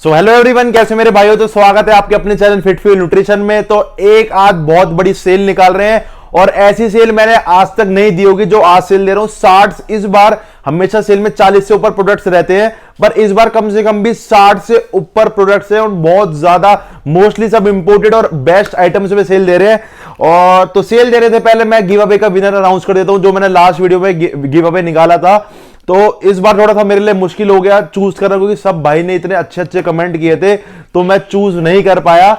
So hello everyone, कैसे मेरे भाइयों। तो स्वागत है आपके अपने चैनल फिट फ्यूल न्यूट्रिशन में। तो एक आज बहुत बड़ी सेल निकाल रहे हैं और ऐसी सेल मैंने आज तक नहीं दी होगी जो आज सेल दे रहा हूं। 60 इस बार, हमेशा सेल में 40 से ऊपर प्रोडक्ट्स रहते हैं, पर इस बार कम से कम भी 60 से ऊपर प्रोडक्ट्स हैं और बहुत ज्यादा, मोस्टली सब इंपोर्टेड और बेस्ट आइटम्स में सेल दे रहे हैं। और तो सेल देने से पहले मैं गिव अवे का विनर अनाउंस कर देता हूं, जो मैंने लास्ट वीडियो में गिव अवे निकाला था। तो इस बार थोड़ा सा मेरे लिए मुश्किल हो गया चूज करना, क्योंकि सब भाई ने इतने अच्छे अच्छे कमेंट किए थे तो मैं चूज नहीं कर पाया।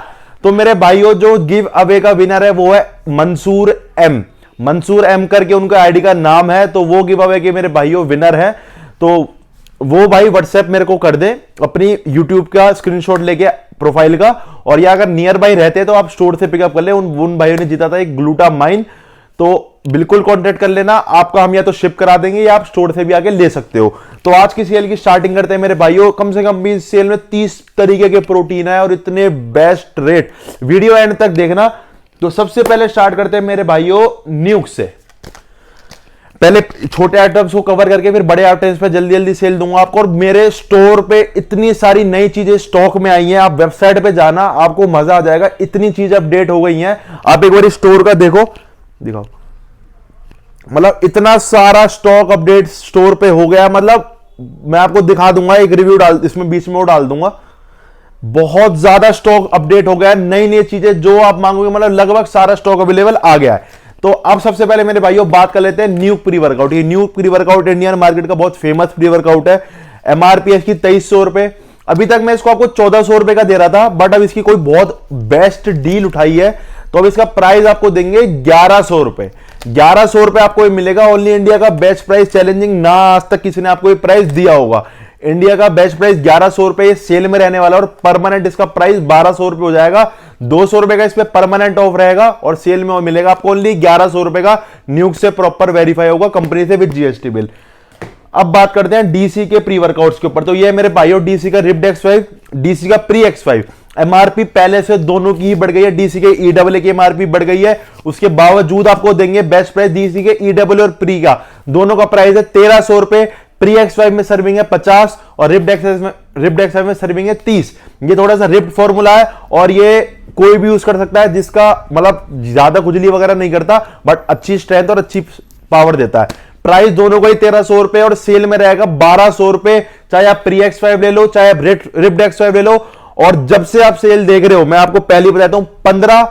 तो मेरे भाइयों, जो गिव अवे का विनर है वो है मंसूर एम। मंसूर एम करके उनका आईडी का नाम है। तो वो गिव अवे के मेरे भाइयों विनर है। तो वो भाई व्हाट्सएप मेरे को कर दे अपनी यूट्यूब का स्क्रीनशॉट लेके प्रोफाइल का, और या अगर नियर बाई रहते तो आप स्टोर से पिकअप कर ले। उन भाइयों ने जीता था एक ग्लूटामाइन। तो बिल्कुल कांटेक्ट कर लेना, आपका हम या तो शिप करा देंगे या आप स्टोर से भी आके ले सकते हो। तो आज की सेल की स्टार्टिंग करते हैं मेरे भाइयों। कम से कम भी इस सेल में 30 तरीके के प्रोटीन है और इतने बेस्ट रेट, वीडियो एंड तक देखना। तो सबसे पहले स्टार्ट करते हैं मेरे भाइयों न्यूक से। पहले छोटे आइटम्स को कवर करके फिर बड़े आइटम्स पे जल्दी जल्दी सेल दूंगा आपको। और मेरे स्टोर पे इतनी सारी नई चीजें स्टॉक में आई हैं, आप वेबसाइट पे जाना, आपको मजा आ जाएगा। इतनी चीज अपडेट हो गई हैं। आप एक बार स्टोर का दिखाओ, मतलब इतना सारा स्टॉक अपडेट स्टोर पे हो गया। मतलब मैं आपको दिखा दूंगा, एक रिव्यू डाल इसमें बीच में वो डाल दूंगा। बहुत ज्यादा स्टॉक अपडेट हो गया है, नई नई चीजें जो आप मांगोगे, मतलब लगभग सारा स्टॉक अवेलेबल आ गया है। तो अब सबसे पहले मेरे भाइयों बात कर लेते हैं न्यूक प्री वर्कआउट। ये Nuke pre workout Indian market का बहुत फेमस प्री वर्कआउट है। एमआरपी इसकी 2300 रुपए। अभी तक मैं इसको आपको 1400 रुपए का दे रहा था, बट अब इसकी कोई बहुत बेस्ट डील उठाई है, तो अब इसका प्राइस आपको देंगे 1100 रुपए। 1100 रुपए आपको ये मिलेगा। ओनली इंडिया का बेस्ट प्राइस, चैलेंजिंग ना आज तक किसी ने आपको ये प्राइस दिया होगा। इंडिया का बेस्ट प्राइस 1100 रुपए, ये सेल में रहने वाला, और परमानेंट इसका प्राइस 1200 रुपए हो जाएगा। 200 रुपए का इस पे परमानेंट ऑफ रहेगा और सेल में मिलेगा आपको ओनली 1100 रुपए का। न्यूक से प्रॉपर वेरीफाई होगा कंपनी से विद जीएसटी बिल। अब बात करते हैं डीसी के प्री वर्कआउट्स के ऊपर। तो ये मेरे भाइयों डीसी का रिप्ड X5, डीसी का प्री X5। एमआरपी पहले से दोनों की ही बढ़ गई है। डीसी के ईडब्ल्यू की एमआरपी बढ़ गई है, उसके बावजूद आपको देंगे बेस्ट प्राइस। डीसी के ईडब्ल्यू और प्री का दोनों का प्राइस है 1300 रुपए। प्री X5 में सर्विंग है 50 और रिप्ड X5 में सर्विंग है 30। ये थोड़ा सा रिप्ड फॉर्मूला है और ये कोई भी यूज कर सकता है, जिसका मतलब ज्यादा खुजली वगैरह नहीं करता, बट अच्छी स्ट्रेंथ और अच्छी पावर देता है। प्राइस दोनों का ही 1300 रुपए और सेल में रहेगा 1200 रुपए। चाहे आप प्री X5 ले लो, चाहे आप रिप्ड X5 ले लो। और जब से आप सेल देख रहे हो, मैं आपको पहले बताता हूं, 15,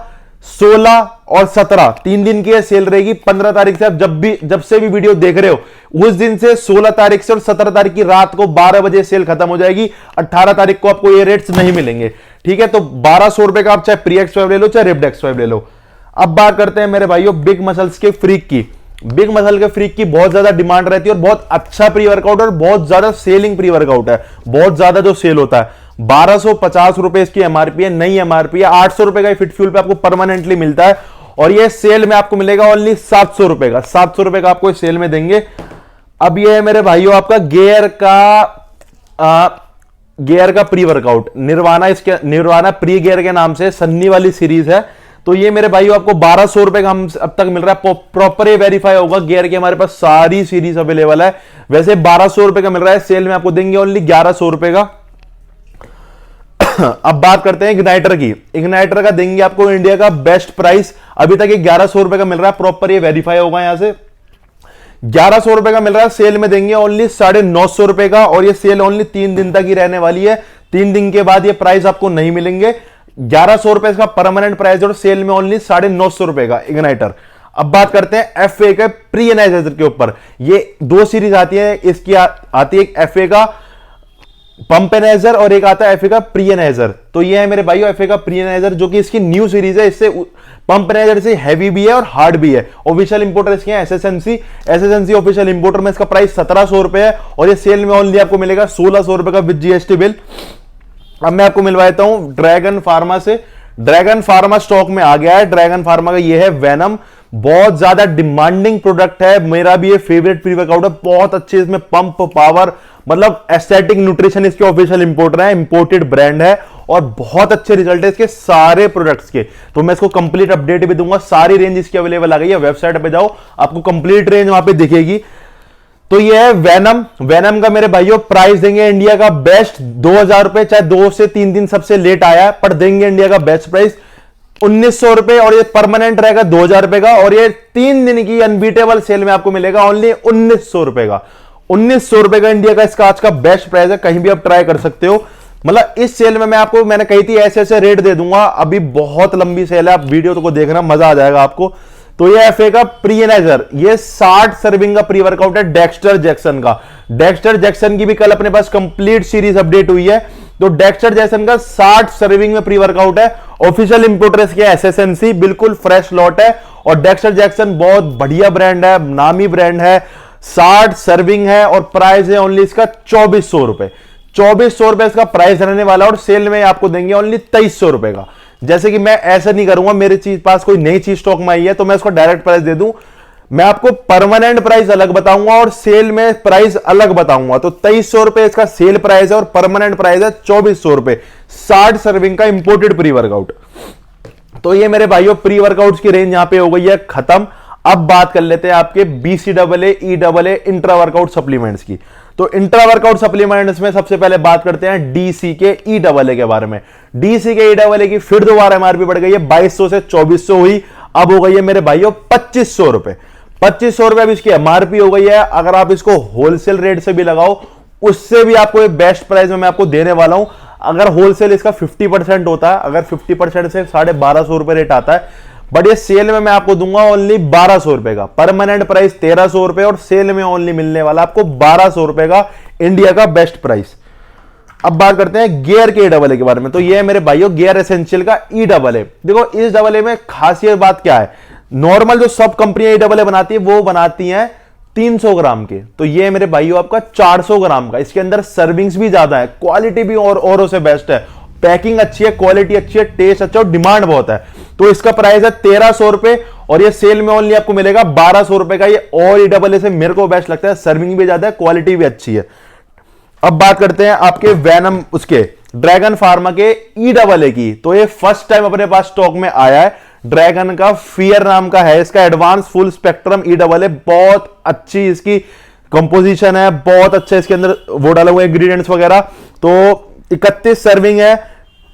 16 और 17 3 दिन की सेल रहेगी। 15 तारीख से आप जब से भी वीडियो देख रहे हो, उस दिन से 16 तारीख से और 17 तारीख की रात को 12 बजे सेल खत्म हो जाएगी। 18 तारीख को आपको ये रेट्स नहीं मिलेंगे, ठीक है। तो 1200 रुपए का आप चाहे प्री X5 ले लो, चाहे रिप्ड X5 ले लो। अब बात करते हैं मेरे भाइयों बिग मसल्स के फ्रीक की। बिग मसल के फ्रीक की बहुत ज्यादा डिमांड रहती है और बहुत अच्छा प्री वर्कआउट और बहुत ज्यादा सेलिंग प्री वर्कआउट है, बहुत ज्यादा जो सेल होता है। 1250 रुपए इसकी एमआरपी है, नई एमआरपी है। 800 रुपए का फिट फ्यूल पे आपको परमानेंटली मिलता है और ये सेल में आपको मिलेगा ओनली 700 रुपए का। 700 रुपए का आपको सेल में देंगे। अब ये है मेरे भाइयों आपका गियर का pre workout. Nirvana pre gear के नाम से सन्नी वाली सीरीज है। तो ये मेरे भाइयों आपको 1200 रुपए का हम अब तक मिल रहा है। प्रॉपर ये वेरीफाई होगा। गियर के हमारे पास सारी सीरीज अवेलेबल है। वैसे 1200 रुपए का मिल रहा है, सेल में आपको देंगे ओनली 1100 रुपए का। अब बात करते हैं इग्नाइटर की। इग्नाइटर का देंगे आपको इंडिया का बेस्ट प्राइस। अभी तक ये 1100 रुपए का मिल रहा है, प्रॉपर ये वेरीफाई होगा। यहां से 1100 रुपए का मिल रहा है, सेल में देंगे ओनली 950 रुपए का। और ये सेल ओनली 3 दिन तक ही रहने वाली है। 3 दिन के बाद ये प्राइस आपको नहीं मिलेंगे। 1100 रुपए इसका परमानेंट प्राइस और सेल में ओनली 950 रुपए का इग्नाइटर। अब बात करते हैं एफए के प्री एनालाइजर के ऊपर। ये 2 सीरीज आती है, इसकी आती है एक एफए का पंप एनालाइजर और एक आता है एफए का प्री एनालाइजर। तो ये है मेरे भाइयों एफए का प्री एनालाइजर, जो कि इसकी न्यू सीरीज है। इससे पंप एनालाइजर से हैवी भी है और हार्ड भी है। ऑफिशियल इंपोर्टर इसके हैं एसएसएनसी ऑफिशियल इंपोर्टर में इसका प्राइस 1700 रुपए है और ये सेल में ओनली आपको मिलेगा 1600 रुपए का विद जीएसटी बिल। अब मैं आपको मिलवा देता हूं ड्रैगन फार्मा से। ड्रैगन फार्मा स्टॉक में आ गया है। ड्रैगन फार्मा का ये है वेनम, बहुत ज्यादा डिमांडिंग प्रोडक्ट है। मेरा भी ये फेवरेट प्री वर्कआउट है। बहुत अच्छे इसमें पंप पावर, मतलब एस्थेटिक न्यूट्रिशन इसके ऑफिशियल इंपोर्टर है, इंपोर्टेड ब्रांड है और बहुत अच्छे रिजल्ट है इसके सारे प्रोडक्ट्स के। तो मैं इसको कंप्लीट अपडेट भी दूंगा। सारी रेंज इसकी अवेलेबल आ गई है, वेबसाइट पे जाओ आपको कंप्लीट रेंज वहां पे दिखेगी। तो ये है वेनम। वेनम का मेरे भाइयों प्राइस देंगे इंडिया का बेस्ट 2000 रुपए, चाहे 2 से 3 दिन सबसे लेट आया है, पर देंगे इंडिया का बेस्ट प्राइस 1900 रुपए, और ये परमानेंट रहेगा 2000 रुपए का, और ये 3 दिन की अनबीटेबल सेल में आपको मिलेगा ओनली 1900 रुपए का। 1900 रुपए का इंडिया का इसका आज का बेस्ट प्राइस है, कहीं भी आप ट्राई कर सकते हो। मतलब इस सेल में मैं आपको, मैंने कही थी ऐसे ऐसे रेट दे दूंगा, अभी बहुत लंबी सेल है, आप वीडियो को देखना मजा आ जाएगा आपको। तो ये एफए का प्री एनाइजर, ये 60 सर्विंग का प्री वर्कआउट है डेक्स्टर जैक्सन का। डेक्स्टर जैक्सन की भी कल अपने पास कंप्लीट सीरीज अपडेट हुई है, तो डेक्स्टर जैक्सन का 60 सर्विंग में प्री वर्कआउट है। ऑफिशियल इंपोर्टर्स के एसएसएनसी, बिल्कुल फ्रेश लॉट है, और डेक्स्टर जैक्सन बहुत बढ़िया ब्रांड है, नामी ब्रांड है। 60 सर्विंग है और प्राइस है ओनली इसका 2400 रुपए। 2400 रुपए इसका प्राइस रहने वाला, और सेल में आपको देंगे ओनली 2300 रुपए का। जैसे कि मैं ऐसा नहीं करूंगा, मेरे चीज पास कोई नई चीज स्टॉक में आई है तो मैं इसको डायरेक्ट प्राइस दे दूं, मैं आपको परमानेंट प्राइस अलग बताऊंगा और सेल में प्राइस अलग बताऊंगा। तो 2300 रुपए इसका सेल प्राइस है और परमानेंट प्राइस है 2400 रुपए। 60 सर्विंग का इंपोर्टेड प्री वर्कआउट। तो ये मेरे भाइयों प्री वर्कआउट्स की रेंज यहां पे हो गई है खत्म। अब बात कर लेते हैं आपके BCAA, EAA intra workout supplements की। तो इंट्रा वर्कआउट सप्लीमेंट्स में सबसे पहले बात करते हैं DCK EAA के बारे में। DCK EAA की फिर दोबारा एमआरपी बढ़ गई है, 2200 से 2400 हुई, अब हो गई है मेरे भाइयों 2500 रुपए। 2500 रुपए अब इसकी एमआरपी हो गई है। अगर आप इसको होलसेल रेट से भी लगाओ, उससे भी आपको बेस्ट प्राइस में मैं आपको देने वाला हूं। अगर होलसेल इसका 50% होता है, अगर 50% से 1250 रुपए रेट आता है, बट ये सेल में मैं आपको दूंगा ओनली 1200 रुपए का। परमानेंट प्राइस 1300 रुपए, और सेल में ओनली मिलने वाला आपको 1200 रुपए का इंडिया का बेस्ट प्राइस। अब बात करते हैं गियर के EAA के बारे में। तो ये है मेरे भाइयों गियर एसेंशियल का EAA। देखो इस डबल में खासियत बात क्या है, नॉर्मल जो सब कंपनियां EAA बनाती है वो बनाती हैं 300 ग्राम के, तो ये मेरे भाइयों आपका 400 ग्राम का। इसके अंदर सर्विंग्स भी ज्यादा है, क्वालिटी भी औरों से बेस्ट है, पैकिंग अच्छी है, क्वालिटी अच्छी है, टेस्ट अच्छा और डिमांड बहुत है। तो इसका प्राइस है 1300 रुपए, और ये सेल में ओनली आपको मिलेगा 1200 रुपए का। ये और EAA से मेरे को बेस्ट लगता है, सर्विंग भी ज्यादा है, क्वालिटी भी अच्छी है। अब बात करते हैं आपके वेनम उसके ड्रैगन फार्मा के EAA की। तो ये फर्स्ट टाइम अपने पास स्टॉक में आया है, ड्रैगन का फियर नाम का है इसका एडवांस फुल स्पेक्ट्रम EAA। बहुत अच्छी इसकी कंपोजिशन है, बहुत अच्छा इसके अंदर वो डाला हुआ इंग्रेडिएंट्स वगैरह। तो 31 सर्विंग है,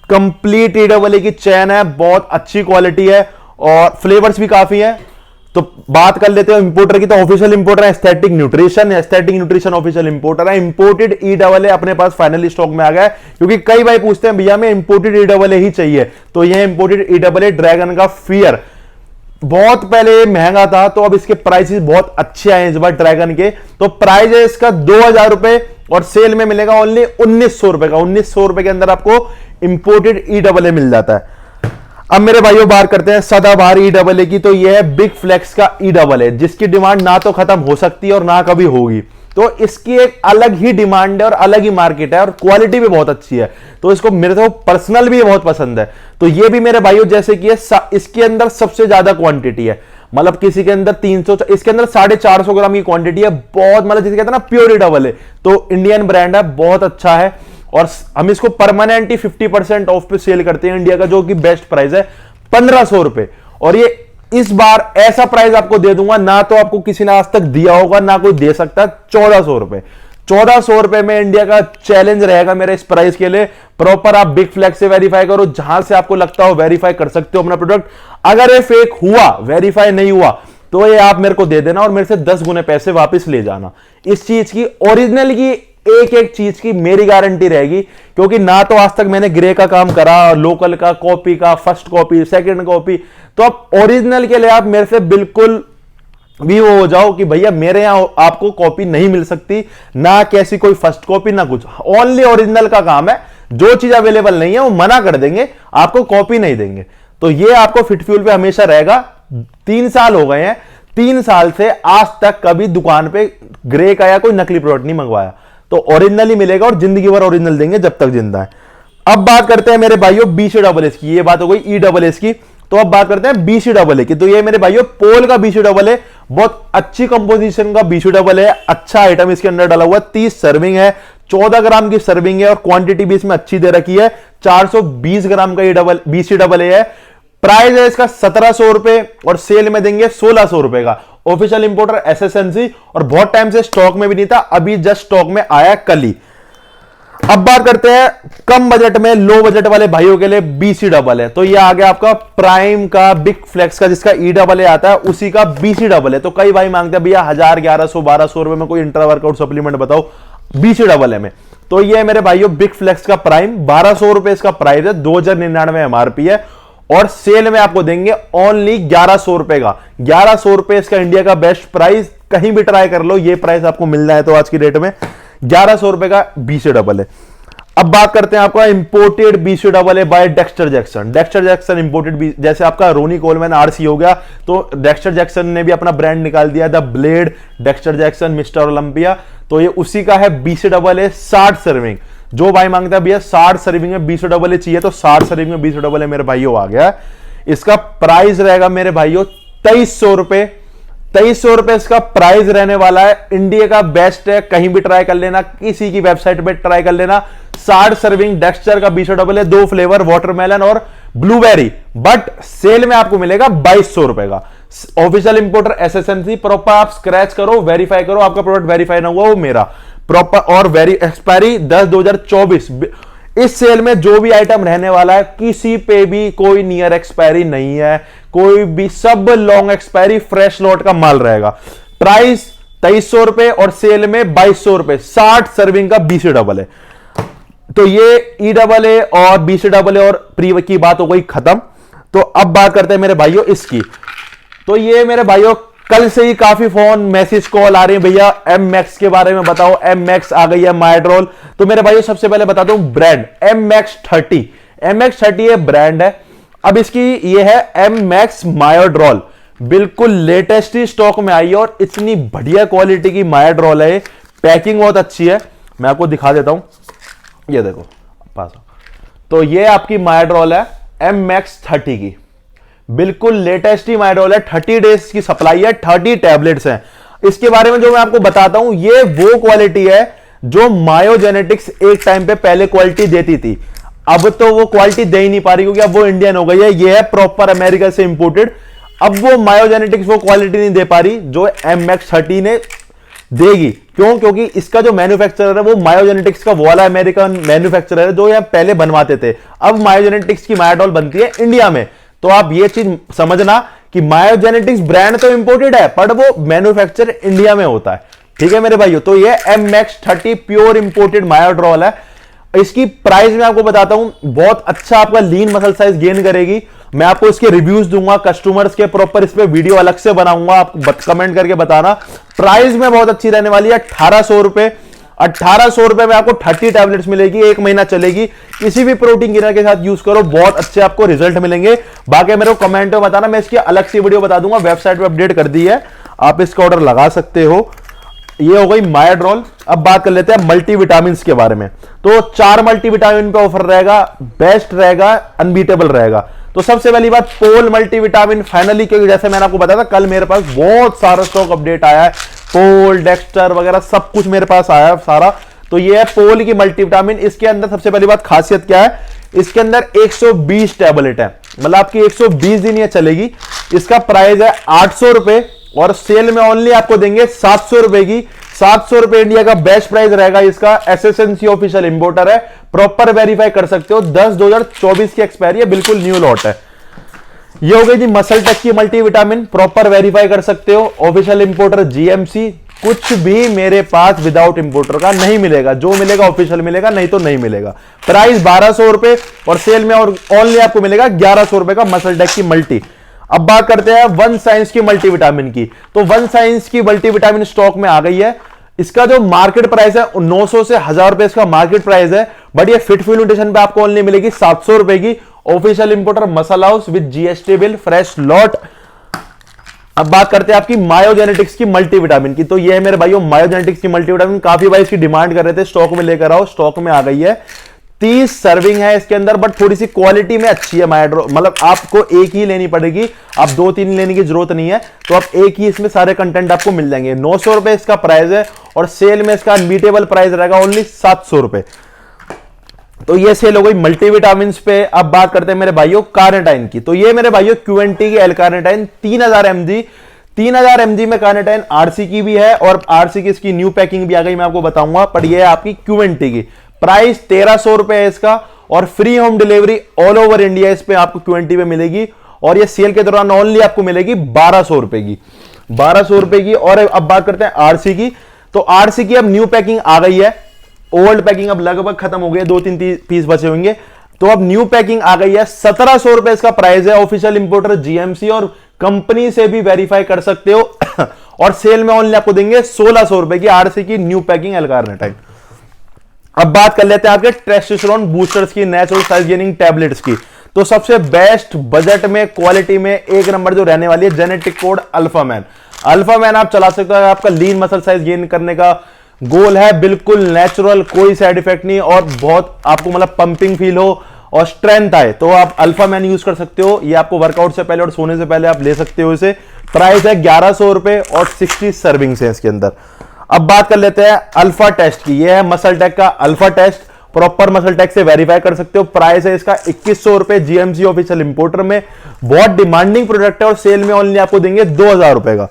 कंप्लीट EAA की चैन है, बहुत अच्छी क्वालिटी है, और फ्लेवर्स भी काफी है। तो बात कर लेते हैं इंपोर्टर की। तो ऑफिशियल इंपोर्टर है एस्थेटिक न्यूट्रिशन ऑफिशियल इंपोर्टर है। इंपोर्टेड EAA अपने पास फाइनली स्टॉक में आ गया है, क्योंकि कई भाई पूछते हैं भैया हमें इंपोर्टेड EAA ही चाहिए। तो यह इंपोर्टेड EAA ड्रैगन का फियर बहुत पहले महंगा था, तो अब इसके प्राइसेस बहुत अच्छे आए इस बार ड्रैगन के। तो प्राइस है इसका 2000 रुपए, और सेल में मिलेगा ओनली 1900 रुपए का। 1900 रुपए के अंदर आपको इंपोर्टेड EAA मिल जाता है। अब मेरे भाइयों बात करते हैं सदाबहार EAA की। तो यह है बिग फ्लेक्स का EAA, जिसकी डिमांड ना तो खत्म हो सकती है और ना कभी होगी। तो इसकी एक अलग ही डिमांड है और अलग ही मार्केट है, और क्वालिटी भी बहुत अच्छी है। तो इसको मेरे को पर्सनल भी बहुत पसंद है। तो ये भी मेरे भाइयों जैसे कि इसके अंदर सबसे ज्यादा क्वांटिटी है, मतलब किसी के अंदर 300, इसके अंदर 450 ग्राम की क्वांटिटी है। बहुत मतलब जिसे कहते हैं ना प्योर EAA, तो इंडियन ब्रांड है, बहुत अच्छा है। और हम इसको परमानेंटली 50% ऑफ पे सेल करते हैं इंडिया का, जो कि बेस्ट प्राइस है 1500 रुपए। और ये इस बार ऐसा प्राइस आपको दे दूंगा, ना तो आपको किसी ने आज तक दिया होगा, ना कोई दे सकता। 1400 रुपए, 1400 रुपए में इंडिया का चैलेंज रहेगा मेरे इस प्राइस के लिए। प्रॉपर आप बिग फ्लैग से वेरीफाई करो, जहां से आपको लगता हो वेरीफाई कर सकते हो अपना प्रोडक्ट। अगर ये फेक हुआ, वेरीफाई नहीं हुआ, तो ये आप मेरे को दे देना और मेरे से 10 गुने पैसे वापस ले जाना। इस चीज की ओरिजिनल की एक एक चीज की मेरी गारंटी रहेगी, क्योंकि ना तो आज तक मैंने ग्रे का काम करा, लोकल का, कॉपी का, फर्स्ट कॉपी, सेकंड कॉपी। तो अब ओरिजिनल के लिए आप मेरे से बिल्कुल भी वो हो जाओ कि भैया मेरे यहां आपको कॉपी नहीं मिल सकती, ना कैसी कोई फर्स्ट कॉपी, ना कुछ, ओनली ओरिजिनल का काम है। जो चीज अवेलेबल नहीं है वो मना कर देंगे, आपको कॉपी नहीं देंगे। तो ये आपको फिटफ्यूल पे हमेशा रहेगा। 3 साल हो गए हैं, 3 साल से आज तक कभी दुकान पे ग्रे का या कोई नकली प्रोडक्ट नहीं मंगवाया। तो ओरिजिनल ही मिलेगा और जिंदगी भर ओरिजिनल देंगे जब तक जिंदा है। अब बात करते हैं मेरे भाइयों BCAA की। ये बात हो गई EAA की। तो अब बात करते हैं BCAA की। तो ये मेरे भाइयों पोल का BCAA, बहुत अच्छी कंपोजिशन का BCAA है, अच्छा आइटम इसके अंदर डाला हुआ है। 30 सर्विंग है, 14 ग्राम की सर्विंग है, और क्वांटिटी भी इसमें अच्छी दे रखी है। 420 ग्राम का BCAA है। प्राइस है इसका 1700 रुपए और सेल में देंगे 1600 रुपए का। ऑफिशियल इंपोर्टर एसएसएनसी, और बहुत टाइम से स्टॉक में भी नहीं था, अभी जस्ट स्टॉक में आया कल ही। अब बात करते हैं कम बजट में, लो बजट वाले भाइयों के लिए बीसी डबल है। तो ये आ गया आपका प्राइम का, बिग फ्लेक्स का, जिसका ई डबल ए आता है, उसी का बीसी डबल है। तो कई भाई मांगते हैं भैया 1000, 1100, 1200 रुपए में कोई इंट्रा वर्कआउट सप्लीमेंट बताओ बीसी डबल ए में। तो ये मेरे भाइयों बिग फ्लेक्स का प्राइम 1200 रुपए इसका प्राइस है, 2099 एमआरपी है, और सेल में आपको देंगे ओनली 1100 रुपए का। 1100 रुपए इसका इंडिया का बेस्ट प्राइस, कहीं भी ट्राई कर लो, ये प्राइस आपको मिलना है तो आज की डेट में 1100 रुपए का बीसी डबल है। अब बात करते हैं आपका इंपोर्टेड बीसी डबल है by Dexter Jackson. Dexter Jackson imported, जैसे आपका रोनी कोलमैन आरसी हो गया, तो डेक्स्टर जैक्सन ने भी अपना ब्रांड निकाल दिया, the blade, Dexter Jackson, mister Olympia. तो ये उसी का है बीसी डबल है 60 सर्विंग। जो भाई मांगता है भैया 60 सर्विंग में बीसी डबल चाहिए, तो 60 सर्विंग में बीसी डबल मेरे भाइयों आ गया। इसका प्राइस रहेगा मेरे भाइयों 2300 रुपए। 2300 रुपए इसका प्राइस रहने वाला है। इंडिया का बेस्ट है, कहीं भी ट्राई कर लेना, किसी की वेबसाइट पे ट्राई कर लेना। 60 सर्विंग डेक्स्टर का बीसी डबल है, 2 फ्लेवर वाटरमेलन और ब्लूबेरी, बट सेल में आपको मिलेगा 2200 रुपए का। ऑफिशियल इंपोर्टर एसएसएनसी, प्रॉपर आप स्क्रैच करो, वेरीफाई करो, आपका प्रोडक्ट वेरीफाई ना हुआ वो मेरा प्रॉपर, और वेरी एक्सपायरी 10/2024। इस सेल में जो भी आइटम रहने वाला है, किसी पे भी कोई नियर एक्सपायरी नहीं है, कोई भी, सब लॉन्ग एक्सपायरी फ्रेश लॉट का माल रहेगा। प्राइस 2300 रुपए और सेल में 2200 रुपए। 60 सर्विंग का बीसी डबल है। तो ये ई डबल ए और बीसी डबल ए और प्री की बात हो गई खत्म। तो अब बात करते हैं मेरे भाइयों इसकी। तो ये मेरे भाइयों कल से ही काफी फोन, मैसेज, कॉल आ रहे हैं, भैया एम मैक्स के बारे में बताओ, एम मैक्स आ गई है माइड्रोल। तो मेरे भाइयों सबसे पहले बताता हूं ब्रांड एम मैक्स 30। एम मैक्स 30 ये ब्रांड है। अब इसकी ये है एम मैक्स मायोड्रोल, बिल्कुल लेटेस्ट ही स्टॉक में आई है, और इतनी बढ़िया क्वालिटी की मायोड्रोल है, पैकिंग बहुत अच्छी है। मैं आपको दिखा देता हूं, ये देखो पास। तो ये आपकी मायोड्रोल है एम मैक्स 30 की, बिल्कुल लेटेस्ट ही माइडोल है। 30 डेज की सप्लाई है, 30 टैबलेट्स हैं। इसके बारे में जो मैं आपको बताता हूं, ये वो क्वालिटी है जो मायोजेनेटिक्स एक टाइम पे पहले क्वालिटी देती थी। अब तो वो क्वालिटी दे ही नहीं पा रही, क्योंकि अब वो इंडियन हो गई है। ये है प्रॉपर अमेरिका से इंपोर्टेड। अब वो मायोजेनेटिक्स वो क्वालिटी नहीं दे पा रही जो एम मैक्स 30 ने देगी। क्यों? क्योंकि इसका जो मैन्युफैक्चरर है वो मायोजेनेटिक्स का वाला अमेरिकन मैन्युफैक्चरर है, जो यहां पहले बनवाते थे। अब मायोजेनेटिक्स की मायोडोल बनती है इंडिया में। तो आप ये चीज समझना कि मायोजेनेटिक्स ब्रांड तो इंपोर्टेड है, पर वो मैन्युफैक्चर इंडिया में होता है। ठीक है मेरे भाइयों। तो ये एम मैक्स 30 प्योर इंपोर्टेड मायोड्रोल है। इसकी प्राइस मैं आपको बताता हूं, बहुत अच्छा आपका लीन मसल साइज गेन करेगी। मैं आपको इसके रिव्यूज दूंगा कस्टमर्स के, प्रॉपर इस पे वीडियो अलग से बनाऊंगा, आप कमेंट करके बताना। प्राइस में बहुत अच्छी रहने वाली है, 1800 रुपए। 1800 रुपए में आपको 30 टैबलेट्स मिलेगी, 1 महीना चलेगी। किसी भी प्रोटीन गिनर के साथ यूज करो, बहुत अच्छे आपको रिजल्ट मिलेंगे। बाकी मेरे को कमेंट में बताना, मैं इसकी अलग से वीडियो बता दूंगा, वेबसाइट पे अपडेट कर दी है, आप इसका ऑर्डर लगा सकते हो। ये हो गई मायोड्रोल। अब बात कर लेते हैं मल्टीविटामिन के बारे में। तो 4 मल्टीविटामिन पे ऑफर रहेगा, बेस्ट रहेगा, अनबीटेबल रहेगा। तो सबसे पहली बात पोल मल्टीविटामिन फाइनली, क्योंकि जैसे मैंने आपको बताया था कल मेरे पास बहुत सारा स्टॉक अपडेट आया है, पोल, डेक्स्टर वगैरह सब कुछ मेरे पास आया है सारा। तो ये है पोल की मल्टीविटामिन। इसके अंदर सबसे पहली बात खासियत क्या है, इसके अंदर 120 टैबलेट है, मतलब आपकी 120 दिन ये चलेगी। इसका प्राइस है 800 रुपए और सेल में ओनली आपको देंगे 700 रुपए की। 700 रुपए इंडिया का बेस्ट प्राइस रहेगा इसका। एसएसएनसी ऑफिशियल इंपोर्टर है, प्रॉपर वेरीफाई कर सकते हो। 10/2024 की एक्सपायरी है, बिल्कुल न्यू लॉट है। ये हो गई थी मसल टेक की मल्टीविटामिन, प्रॉपर वेरीफाई कर सकते हो। Official importer GMC. कुछ भी मेरे पास विदाउट इंपोर्टर का नहीं मिलेगा, जो मिलेगा ऑफिशियल मिलेगा, नहीं तो नहीं मिलेगा। प्राइस 1200 रुपए और सेल में और ओनली आपको मिलेगा 1100 रुपए का मसल टेक की मल्टी। अब बात करते हैं वन साइंस की मल्टीविटामिन की। तो वन साइंस की मल्टीविटामिन स्टॉक में आ गई है। इसका जो मार्केट प्राइस है 900 से 1000 रुपए इसका मार्केट प्राइस है, बट ये फिट फुल न्यूट्रिशन पे आपको ओनली मिलेगी 700 रुपए की। Official importer muscle house with GST bill, fresh lot. अब बात करते हैं आपकी मायोजेनेटिक्स की मल्टीविटामिन की। तो ये है मेरे भाइयों मायोजेनेटिक्स की मल्टीविटामिन। काफी भाई इसकी डिमांड कर रहे थे, स्टॉक में लेकर आओ, स्टॉक में आ गई है। 30 सर्विंग है इसके अंदर, बट थोड़ी सी क्वालिटी में अच्छी है मायोड्रो, मतलब आपको एक ही लेनी पड़ेगी, आप 2-3 लेने की जरूरत नहीं है। तो आप एक ही इसमें सारे कंटेंट आपको मिल जाएंगे। 900 रुपए इसका प्राइस है और सेल में इसका अनबीटेबल प्राइस रहेगा ओनली 700 रुपए। तो ये सेल हो गई मल्टीविटामिन पे। अब बात करते हैं मेरे भाइयों कार्निटाइन की। तो ये मेरे भाइयों क्यूएनटी की एल कार्निटाइन 3000 mg, 3000 mg में कार्निटाइन आरसी की भी है और आरसी की इसकी न्यू पैकिंग भी आ गई, मैं आपको बताऊंगा। पर ये है आपकी क्यूएनटी की, प्राइस 1300 रुपए है इसका और free home delivery all over India इस पे आपको क्यूएनटी पे मिलेगी। और ये सेल के दौरान ओनली आपको मिलेगी 1200 रुपए की, 1200 रुपए की। और अब बात करते हैं आरसी की। तो आरसी की अब न्यू पैकिंग आ गई है, ओल्ड पैकिंग अब लगभग खत्म हो गई है, 2-3 पीस बचे होंगे। तो अब न्यू पैकिंग आ गई है, 1700 रुपए इसका प्राइस है। ऑफिशियल इंपोर्टर जीएमसी और कंपनी से भी वेरीफाई कर सकते हो। और सेल में ओनली आपको देंगे 1600 रुपए की आरसी की न्यू पैकिंग एल कार्निटाइन। अब बात कर लेते हैं आपके टेस्टोस्टेरोन बूस्टर्स की, नेचुरल साइज गेनिंग टैबलेट्स की। तो सबसे बेस्ट बजट में, क्वालिटी में एक नंबर जो रहने वाली है, genetic code alpha man. Alpha man आप चला सकते हो, आपका लीन मसल साइज गेन करने का गोल है, बिल्कुल नेचुरल, कोई साइड इफेक्ट नहीं और बहुत आपको मतलब पंपिंग फील हो और स्ट्रेंथ आए तो आप अल्फा मैन यूज कर सकते हो। ये आपको वर्कआउट से पहले और सोने से पहले आप ले सकते हो इसे। प्राइस है 1100 रुपए और 60 सर्विंग्स है इसके अंदर। अब बात कर लेते हैं अल्फा टेस्ट की। ये है मसल टेक का alpha test, proper muscle tech से वेरीफाई कर सकते हो। प्राइस है इसका 2100 रुपए जीएमसी ऑफिशियल इंपोर्टर में। बहुत डिमांडिंग प्रोडक्ट है और सेल में ओनली आपको देंगे 2000 रुपए का।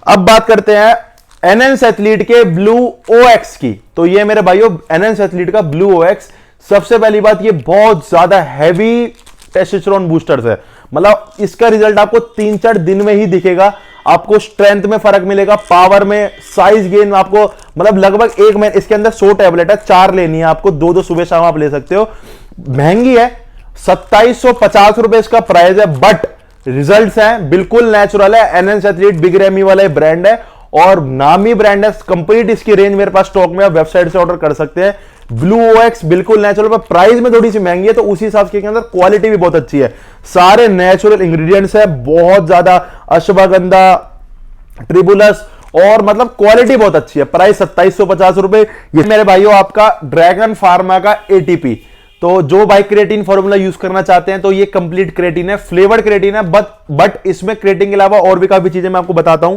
अब बात करते हैं एनएंस एथलीट के ब्लू ओएक्स की। तो ये मेरे भाइयों एनएंस एथलीट का ब्लू ओएक्स, सबसे पहली बात ये बहुत ज्यादा हैवी टेस्टोस्टेरोन बूस्टर्स है। मतलब इसका रिजल्ट आपको 3-4 दिन में ही दिखेगा। आपको स्ट्रेंथ में फर्क मिलेगा, पावर में, साइज गेन आपको मतलब लगभग एक महीने। इसके अंदर 100 टैबलेट है, 4 लेनी है आपको, 2-2 सुबह शाम आप ले सकते हो। महंगी है, 2750 रुपए इसका प्राइस है, बट रिजल्ट्स हैं, बिल्कुल नेचुरल है। एनएंस एथलीट बिग रेमी वाला ब्रांड है और नामी ब्रांड है। कंप्लीट इसकी रेंज मेरे पास स्टॉक में, आप वेबसाइट से ऑर्डर कर सकते हैं। ब्लू ओएक्स बिल्कुल नेचुरल, पर प्राइस में थोड़ी सी महंगी है, तो उसी हिसाब से अंदर क्वालिटी भी बहुत अच्छी है। सारे नेचुरल इंग्रेडिएंट्स है, बहुत ज्यादा अश्वगंधा, ट्रिबुलस और मतलब क्वालिटी बहुत अच्छी है। प्राइस 2750 रुपए। ये मेरे भाइयों आपका ड्रैगन फार्मा का एटीपी। तो जो भाई क्रेटीन फॉर्मूला यूज करना चाहते हैं तो ये कंप्लीट क्रेटीन है, फ्लेवर्ड क्रेटीन है, बट इसमें क्रेटीन के अलावा और भी काफी चीजें मैं आपको बताता हूं।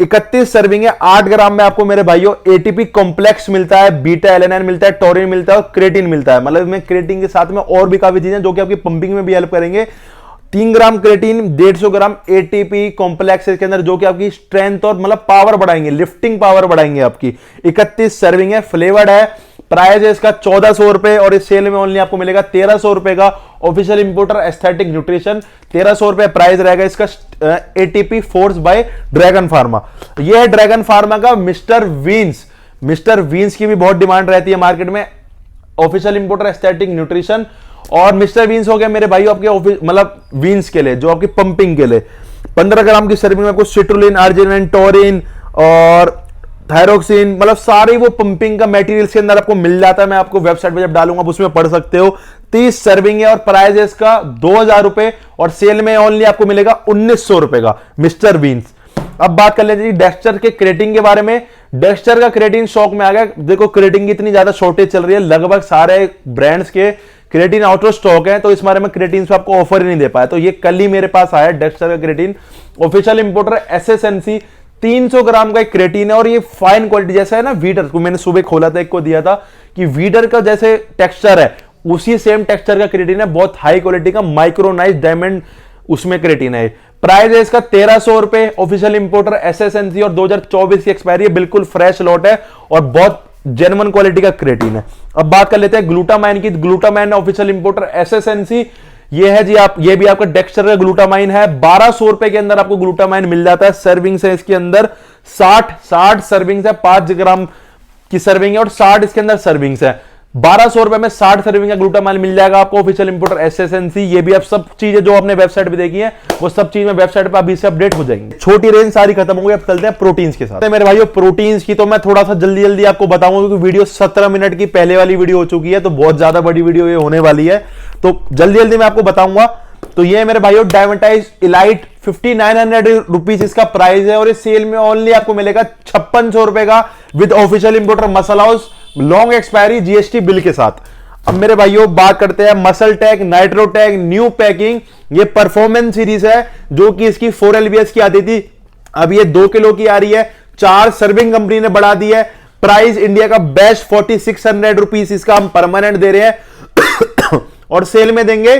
31 सर्विंग है, 8 ग्राम में आपको मेरे भाइयों एटीपी कॉम्प्लेक्स मिलता है, बीटा एलेनाइन मिलता है, टोरिन मिलता है और क्रेटीन मिलता है। मतलब में क्रेटीन के साथ में और भी काफी चीजें जो कि आपकी पंपिंग में भी हेल्प करेंगे। 3 ग्राम क्रेटीन, 150 ग्राम एटीपी कॉम्प्लेक्स इसके अंदर, जो कि आपकी स्ट्रेंथ और मतलब पावर बढ़ाएंगे, लिफ्टिंग पावर बढ़ाएंगे आपकी। 31 सर्विंग है, फ्लेवर्ड है। प्राइस है इसका 1400 रुपए और इस सेल में ओनली आपको मिलेगा 1300 रुपए का। ऑफिशियल इंपोर्टर एस्थेटिक न्यूट्रिशन, 1300 रुपए प्राइस रहेगा इसका। ATP force by dragon pharma. यह है ड्रैगन फार्मा का मिस्टर वीन्स। मिस्टर वीन्स की भी बहुत डिमांड रहती है मार्केट में। ऑफिशियल इंपोर्टर एस्थेटिक न्यूट्रिशन और मिस्टर वीन्स हो गया मेरे भाई आपके मतलब वीन्स के लिए, जो आपकी पंपिंग के लिए। 15 ग्राम की सर्विंग में आपको सिट्रुलिन, अर्जिनिन, टोरिन और थायरोक्सिन, मतलब सारे वो पंपिंग का मटेरियल के अंदर आपको मिल जाता है। मैं आपको वेबसाइट पे जब डालूंगा आप उसमें पढ़ सकते हो। 30 सर्विंग है और प्राइस है इसका 2000 रुपए और सेल में ओनली आपको मिलेगा 1900 रुपए का मिस्टर वीन्स। अब बात कर लेते हैं डेक्स्टर के क्रेटिन के बारे में। डेक्स्टर का क्रेटिन शॉक में आ गया। देखो क्रेटिन की इतनी ज्यादा शॉर्टेज चल रही है, लगभग सारे ब्रांड्स के क्रेटिन आउट ऑफ स्टॉक है, तो इस बारे में क्रेटिन से आपको ऑफर ही नहीं दे पाया। तो ये कल ही मेरे पास आया डेक्स्टर का क्रेटिन। ऑफिशियल इंपोर्टर एसएसएनसी, 300 ग्राम का एक क्रेटिन है और ये फाइन क्वालिटी जैसा है ना वीडर को, मैंने सुबह खोला था, एक को दिया था कि वीडर का जैसे टेक्सचर है उसी सेम टेक्सचर का क्रेटिन है, बहुत हाई क्वालिटी का माइक्रोनाइज डायमंड उसमें क्रेटिन है। प्राइस है इसका 1300 रुपए। ऑफिशियल इंपोर्टर एसएसएनसी और 2024 की एक्सपायरी है, बिल्कुल फ्रेश लॉट है और बहुत जेन्युइन क्वालिटी का क्रेटिन है। अब बात कर लेते हैं ग्लूटामाइन की। ग्लूटामाइन ऑफिशियल इंपोर्टर एसएसएनसी, ये है जी आप, ये भी आपका डेक्स्टर का ग्लूटामाइन है। 1200 रुपए के अंदर आपको ग्लूटामाइन मिल जाता है। सर्विंग्स है इसके अंदर 60 सर्विंग्स है, 5 ग्राम की सर्विंग है और 60 इसके अंदर सर्विंग्स है। 1200 रुपए में 60 सर्विंग का ग्लूटामाइन मिल जाएगा आपको। Official importer SSNC. ये भी आप सब चीजें जो आपने वेबसाइट पे देखी है वो सब चीज में वेबसाइट पे अभी से अपडेट हो जाएंगे। छोटी रेंज सारी खत्म हो गई, अब चलते हैं प्रोटीन्स के साथ। मेरे भाइयों प्रोटीन्स की तो मैं थोड़ा सा जल्दी आपको बताऊंगा क्योंकि वीडियो 17 मिनट की पहले वाली वीडियो हो चुकी है, तो बहुत ज्यादा बड़ी वीडियो ये होने वाली है, तो जल्दी मैं आपको बताऊंगा। तो ये मेरे भाइयों डायमेटाइज इलाइट 5900 रुपीज इसका प्राइस है और इस सेल में ओनली आपको मिलेगा 5600 रुपए का with official importer muscle house, long expiry, GST bill के साथ। अब मेरे भाइयों बात करते हैं muscle tag, nitro tag, new packing. ये परफॉर्मेंस सीरीज है जो कि इसकी 4 LBS की आती थी, अब ये 2 किलो की आ रही है। 4 सर्विंग कंपनी ने बढ़ा दी है। प्राइस इंडिया का बेस्ट 4600 रुपीस इसका हम परमानेंट दे रहे हैं और सेल में देंगे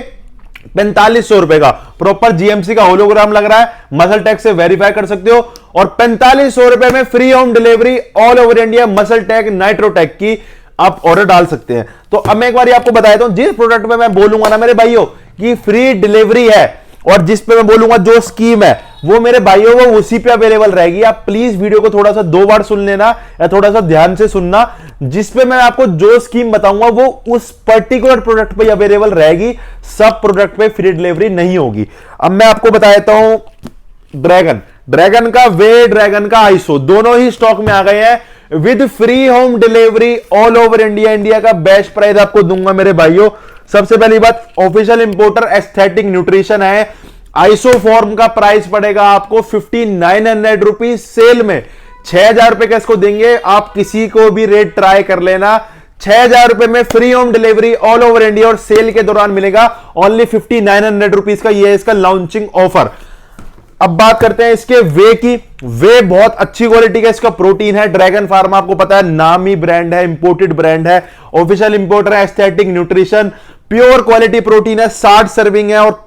4500 रुपए का। प्रॉपर जीएमसी का होलोग्राम लग रहा है, मसल टेक से वेरीफाई कर सकते हो। और 4500 रुपए में free home delivery all over India muscle tech nitrotech की आप ऑर्डर डाल सकते हैं। तो अब मैं एक बार आपको बता देता हूं, जिस प्रोडक्ट में मैं बोलूंगा ना मेरे भाइयों कि फ्री डिलीवरी है, और जिस पे मैं बोलूंगा जो स्कीम है, वो मेरे भाइयों वो उसी पे अवेलेबल रहेगी। आप प्लीज वीडियो को थोड़ा सा 2 बार सुन लेना या थोड़ा सा ध्यान से सुनना। जिस पे मैं आपको जो स्कीम बताऊंगा वो उस पर्टिकुलर प्रोडक्ट पे अवेलेबल रहेगी, सब प्रोडक्ट पे फ्री डिलीवरी नहीं होगी। अब मैं आपको बता देता हूं, ड्रैगन का वे, ड्रैगन का आइसो दोनों ही स्टॉक में आ गए हैं with free home delivery all over India. India का बेस्ट प्राइस आपको दूंगा मेरे भाइयों। सबसे पहली बात, ऑफिशियल इंपोर्टर एस्थेटिक न्यूट्रिशन है। आइसो फॉर्म का प्राइस पड़ेगा आपको 5900 रुपीज, सेल में 6000 रुपए का इसको देंगे। आप किसी को भी रेट ट्राई कर लेना, 6000 रुपए में free home delivery all over India, और सेल के दौरान मिलेगा ओनली 5900 रुपीज का। ये इसका लॉन्चिंग ऑफर। अब बात करते हैं इसके वे की। वे बहुत अच्छी क्वालिटी का इसका प्रोटीन है। ड्रैगन फार्मा आपको पता है नामी ब्रांड है, इंपोर्टेड ब्रांड है, ऑफिशियल इंपोर्टर है aesthetic nutrition. Pure quality protein है, 60 सर्विंग है, और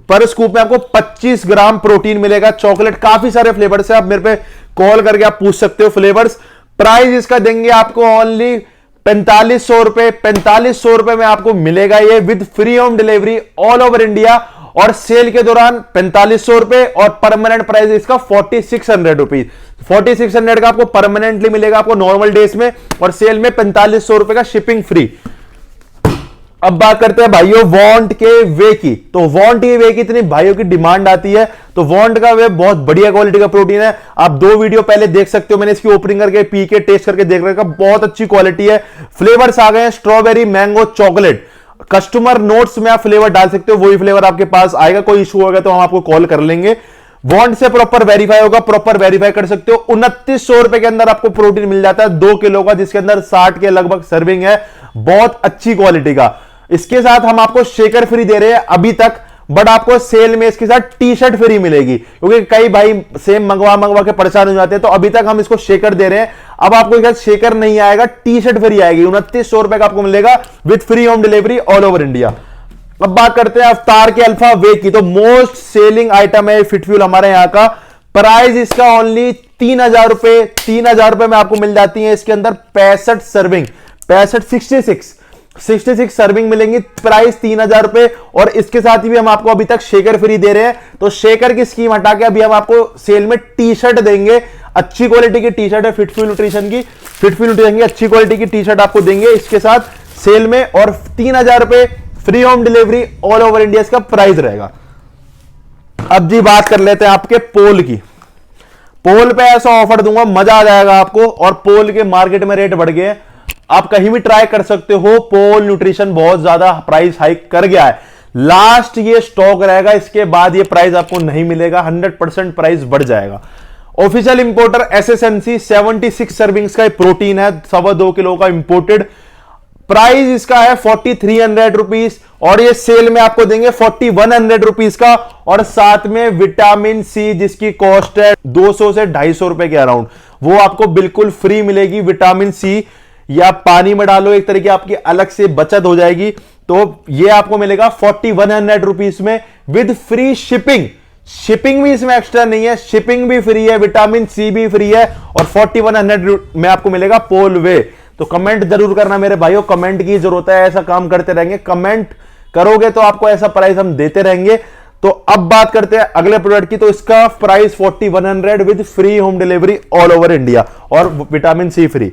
पर स्कूप में आपको 25 ग्राम प्रोटीन मिलेगा। चॉकलेट काफी सारे फ्लेवर्स है, आप मेरे पे कॉल करके आप पूछ सकते हो फ्लेवर्स। प्राइस इसका देंगे आपको ओनली 4500 रुपए। 4500 रुपए में आपको मिलेगा ये with free home delivery all over India, और सेल के दौरान 4500 रुपए, और परमानेंट प्राइस इसका 4600 रुपीज। 4600 का आपको परमानेंटली मिलेगा आपको नॉर्मल डेज में, और सेल में 4500 रुपए का शिपिंग फ्री। अब बात करते हैं भाइयों वॉन्ट के वे की। तो वॉन्ट के वे की इतनी भाइयों की डिमांड आती है, तो वॉन्ट का वे बहुत बढ़िया क्वालिटी का प्रोटीन है। आप 2 वीडियो पहले देख सकते हो, मैंने इसकी ओपनिंग करके पी के टेस्ट करके देख रखा, बहुत अच्छी क्वालिटी है। फ्लेवर्स आ गए हैं strawberry, mango, chocolate. Customer notes में आप फ्लेवर डाल सकते हो, वही फ्लेवर आपके पास आएगा। कोई इशू होगा तो हम आपको कॉल कर लेंगे। वॉन्ट से प्रॉपर वेरीफाई होगा, प्रॉपर वेरीफाई कर सकते हो। 2900 रुपए के अंदर आपको प्रोटीन मिल जाता है 2 किलो का, जिसके अंदर 60 के लगभग सर्विंग है, बहुत अच्छी क्वालिटी का। इसके साथ हम आपको शेकर फ्री दे रहे हैं अभी तक, बट आपको सेल में इसके साथ टी शर्ट फ्री मिलेगी, क्योंकि कई भाई सेम मंगवा के परेशान हो जाते हैं। तो अभी तक हम इसको शेकर दे रहे हैं, अब आपको इसके साथ शेकर नहीं आएगा, टी शर्ट फ्री आएगी। 2900 रुपए का आपको मिलेगा with free home delivery all over India. अब बात करते हैं अवतार के अल्फा वे की। तो मोस्ट सेलिंग आइटम है फिटफ्यूल हमारे यहाँ का। प्राइस इसका ओनली 3000 रुपए। 3000 रुपए में आपको मिल जाती है इसके अंदर 65 सर्विंग, 66 सर्विंग मिलेंगी। प्राइस 3000 रुपए, और इसके साथ ही भी हम आपको अभी तक शेकर फ्री दे रहे हैं। तो शेकर की स्कीम हटा के अभी हम आपको सेल में टी शर्ट देंगे। अच्छी क्वालिटी की टी शर्ट है फिटफ्यूल न्यूट्रिशन की, अच्छी क्वालिटी की टी शर्ट आपको देंगे इसके साथ सेल में, और 3000 रुपए free home delivery all over India इसका प्राइस रहेगा। अब जी बात कर लेते हैं आपके पोल की। पोल पे ऐसा ऑफर दूंगा, मजा आ जाएगा आपको। और पोल के मार्केट में रेट बढ़ गए, आप कहीं भी ट्राई कर सकते हो। पोल न्यूट्रिशन बहुत ज्यादा प्राइस हाइक कर गया है, लास्ट ये स्टॉक रहेगा, इसके बाद ये प्राइस आपको नहीं मिलेगा, 100% प्राइस बढ़ जाएगा। ऑफिशियल इंपोर्टर एसएसएनसी 76 सर्विंग्स का प्रोटीन है, 2.25 किलो का इंपोर्टेड। प्राइस इसका है 4300 रुपीज, और ये सेल में आपको देंगे 4100 रुपीज का, और साथ में विटामिन सी जिसकी कॉस्ट है 200 से 250 रुपए के अराउंड, वो आपको बिल्कुल फ्री मिलेगी। विटामिन सी या पानी में डालो, एक तरीके आपकी अलग से बचत हो जाएगी। तो ये आपको मिलेगा 4100 रुपीज में विद फ्री शिपिंग। शिपिंग भी इसमें एक्स्ट्रा नहीं है, शिपिंग भी फ्री है, विटामिन सी भी फ्री है, और 4100 में आपको मिलेगा पोल वे। तो कमेंट जरूर करना मेरे भाइयों, कमेंट की जरूरत है, ऐसा काम करते रहेंगे। कमेंट करोगे तो आपको ऐसा प्राइस हम देते रहेंगे। तो अब बात करते हैं अगले प्रोडक्ट की। तो इसका price 4100 with free home delivery all over India, और विटामिन सी फ्री।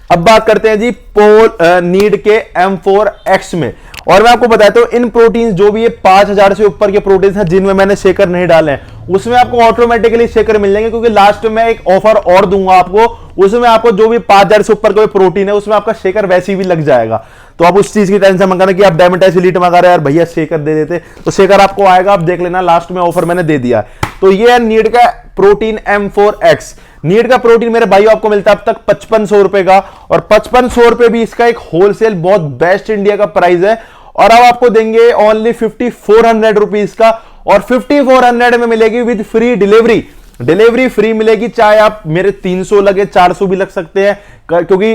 अब बात करते हैं जी पोल नीड के M4X में। और मैं आपको बताता हूं इन प्रोटीन जो भी ये 5000 से ऊपर के प्रोटीन हैं जिनमें मैंने शेकर नहीं डाले हैं, उसमें आपको ऑटोमेटिकली शेकर मिल जाएंगे, क्योंकि लास्ट में एक ऑफर और दूंगा आपको, उसमें आपको जो भी 5000 से ऊपर का प्रोटीन है उसमें आपका शेकर वैसे भी लग जाएगा। तो आप उस चीज की टेंशन मत करना कि आप डायमेटाइज एलीट मंगा रहे हैं यार भैया शेकर दे देते, तो शेकर आपको आएगा, आप देख लेना, लास्ट में ऑफर मैंने दे दिया। तो ये है नीड का प्रोटीन M4X। नीड का प्रोटीन मेरे भाई आपको मिलता है अब तक 5500 रुपए का, और 5500 रुपए भी इसका एक होलसेल बहुत बेस्ट इंडिया का प्राइस है। और अब आपको देंगे ओनली 5400 रुपीज का, और 5400 में मिलेगी with free delivery. Delivery free मिलेगी, चाहे आप मेरे 300 लगे 400 भी लग सकते हैं, क्योंकि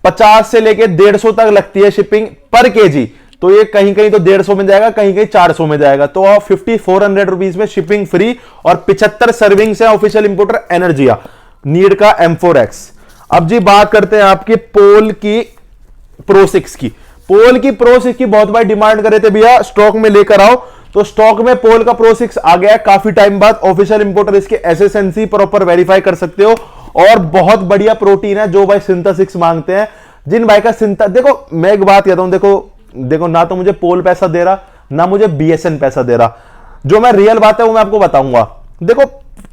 50 से लेके 150 तक लगती है शिपिंग पर केजी। तो ये कहीं कहीं तो 150 में जाएगा, कहीं कहीं 400 में जाएगा। तो आप 5400 रुपीज में शिपिंग फ्री और 75 सर्विंग्स है। ऑफिशियल इंपोर्टर एनर्जिया नीड का M4X। अब जी बात करते हैं आपकी पोल की प्रो 6 की। पोल की प्रो 6 की बहुत बार डिमांड कर रहे थे भैया स्टॉक में लेकर आओ, तो स्टॉक में पोल का प्रो 6 आ गया काफी टाइम बाद। ऑफिशियल इंपोर्टर इसके एसएसएनसी प्रॉपर वेरीफाई कर सकते हो, और बहुत बढ़िया प्रोटीन है। जो भाई सिंथेसिस मांगते हैं, जिन भाई का देखो मैं एक बात कहता हूं, देखो ना तो मुझे पोल पैसा दे रहा, ना मुझे बीएसएन पैसा दे रहा। जो मैं रियल बात है वो मैं आपको बताऊंगा। देखो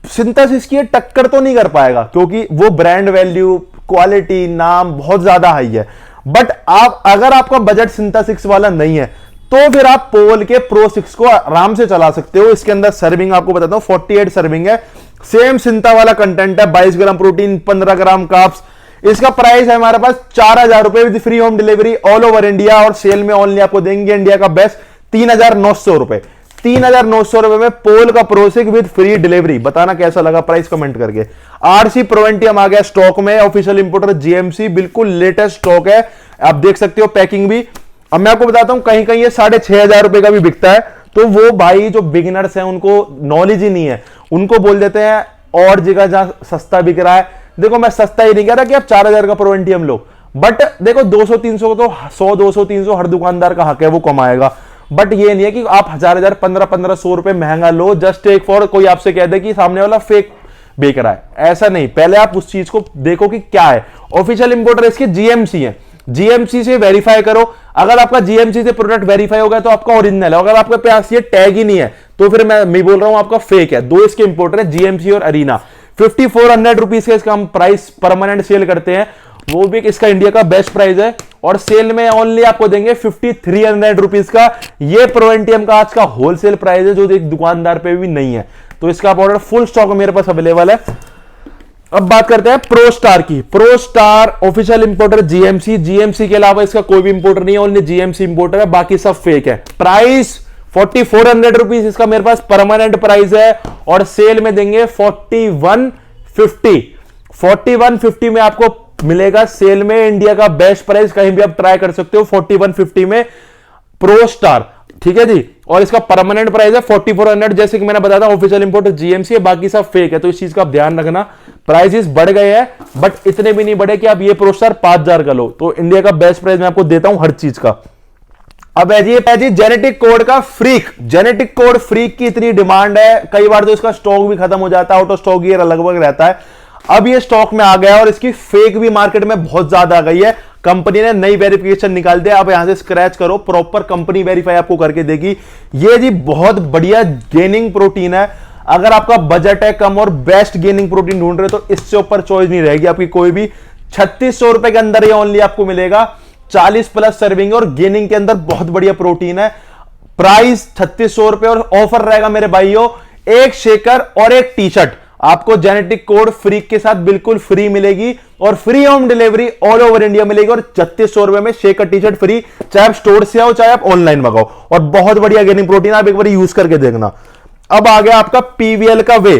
सिंथेसिस की टक्कर तो नहीं कर पाएगा, क्योंकि वो ब्रांड वैल्यू, क्वालिटी, नाम बहुत ज्यादा हाई है। बट आप अगर आपका बजट सिंथेसिस वाला नहीं है, तो फिर आप पोल के प्रो 6 को आराम से चला सकते हो। इसके अंदर सर्विंग आपको बताता हूं 48 सर्विंग है, सेम सिंथा वाला कंटेंट है, 22 ग्राम प्रोटीन, 15 ग्राम कार्ब्स। इसका प्राइस है हमारे पास 4000 रुपए with free home delivery all over India, और सेल में ओनली आपको देंगे इंडिया का बेस्ट 3900 रुपए। 3900 रुपए में पोल का प्रो 6 विद फ्री डिलीवरी। बताना कैसा लगा, प्राइस कमेंट करके। आरसी प्रोवेंटियम आ गया स्टॉक में, ऑफिशियल इंपोर्टर जीएमसी, बिल्कुल लेटेस्ट स्टॉक है, आप देख सकते हो पैकिंग भी। अब मैं आपको बताता हूं कहीं कहीं ये 6500 रुपए का भी बिकता है। तो वो भाई जो बिगिनर्स हैं, उनको नॉलेज ही नहीं है, उनको बोल देते हैं और जगह जहां सस्ता बिक रहा है। देखो मैं सस्ता ही नहीं कह रहा कि आप 4000 का प्रोवेंटियम लो, बट देखो 200-300 तो 100, 200, 300 हर दुकानदार का हक है, वो कमाएगा। बट ये नहीं है कि आप 1000, 1500 रुपए महंगा लो जस्ट एक फॉर कोई आपसे कह दे कि सामने वाला फेक बेच रहा है। ऐसा नहीं, पहले आप उस चीज को देखो कि क्या है। ऑफिशियल इंपोर्टर इसके जीएमसी है, जीएमसी से वेरीफाई करो। अगर आपका जीएमसी से प्रोडक्ट वेरीफाई हो गया तो आपका ओरिजिनल है। अगर आपके पास ये टैग ही नहीं है तो फिर मैं बोल रहा हूं आपका फेक है। दो इसके इंपोर्टर है, जीएमसी और अरीना। 5400 रुपीज का इसका हम प्राइस परमानेंट सेल करते हैं, वो भी इसका इंडिया का बेस्ट प्राइस है। और सेल में ओनली आपको देंगे 5300 रुपीज का। ये प्रोवेंटियम का आज का होलसेल प्राइस है, जो एक दुकानदार पे भी नहीं है। तो इसका ऑर्डर फुल स्टॉक मेरे पास अवेलेबल है। अब बात करते हैं प्रो स्टार की। Pro star official importer GMC, GMC के अलावा इसका कोई भी इंपोर्टर नहीं है, ओनली जीएमसी इंपोर्टर है, बाकी सब फेक है। प्राइस 4400 रुपीज इसका मेरे पास परमानेंट प्राइस है, और सेल में देंगे 4150। 4150 में आपको मिलेगा सेल में इंडिया का बेस्ट प्राइस, कहीं भी आप ट्राई कर सकते हो 4150 में प्रो स्टार, ठीक है जी। और इसका परमानेंट प्राइस है 4400, जैसे कि मैंने बताया था ऑफिशियल इंपोर्टर जीएमसी है, बाकी सब फेक है। तो इस चीज का आप ध्यान रखना। प्राइसेस बढ़ गए हैं, बट इतने भी नहीं बढ़े कि आप ये प्रो स्टार 5000 का लो। तो इंडिया का बेस्ट प्राइस मैं आपको देता हूं हर चीज का। अब है जी जेनेटिक कोड का फ्रीक। जेनेटिक कोड फ्रीक की इतनी डिमांड है, कई बार तो इसका स्टॉक भी खत्म हो जाता है, आउट ऑफ स्टॉक ये लगभग रहता है। अब ये स्टॉक में आ गया, और इसकी फेक भी मार्केट में बहुत ज्यादा आ गई है। कंपनी ने नई वेरिफिकेशन निकाल दिया, अब यहां से स्क्रैच करो, प्रॉपर कंपनी वेरीफाई आपको करके देगी। ये जी बहुत बढ़िया गेनिंग प्रोटीन है। अगर आपका बजट है कम और बेस्ट गेनिंग प्रोटीन ढूंढ रहे हो तो इससे ऊपर चॉइस नहीं रहेगी आपकी कोई भी। 3600 रुपए के अंदर ये ओनली आपको मिलेगा, 40+ सर्विंग और गेनिंग के अंदर बहुत बढ़िया प्रोटीन है। प्राइस 3600 रुपए, और ऑफर रहेगा मेरे भाइयों, एक शेकर और एक टी शर्ट आपको जेनेटिक कोड फ्रीक के साथ बिल्कुल फ्री मिलेगी, और free home delivery all over India मिलेगी। और 3600 रुपए में शेकर टी शर्ट फ्री, चाहे आप स्टोर से आओ चाहे आप ऑनलाइन मंगाओ। और बहुत बढ़िया गेनिंग प्रोटीन, आप एक बार यूज करके देखना। अब आ गया आपका पीवीएल का वे।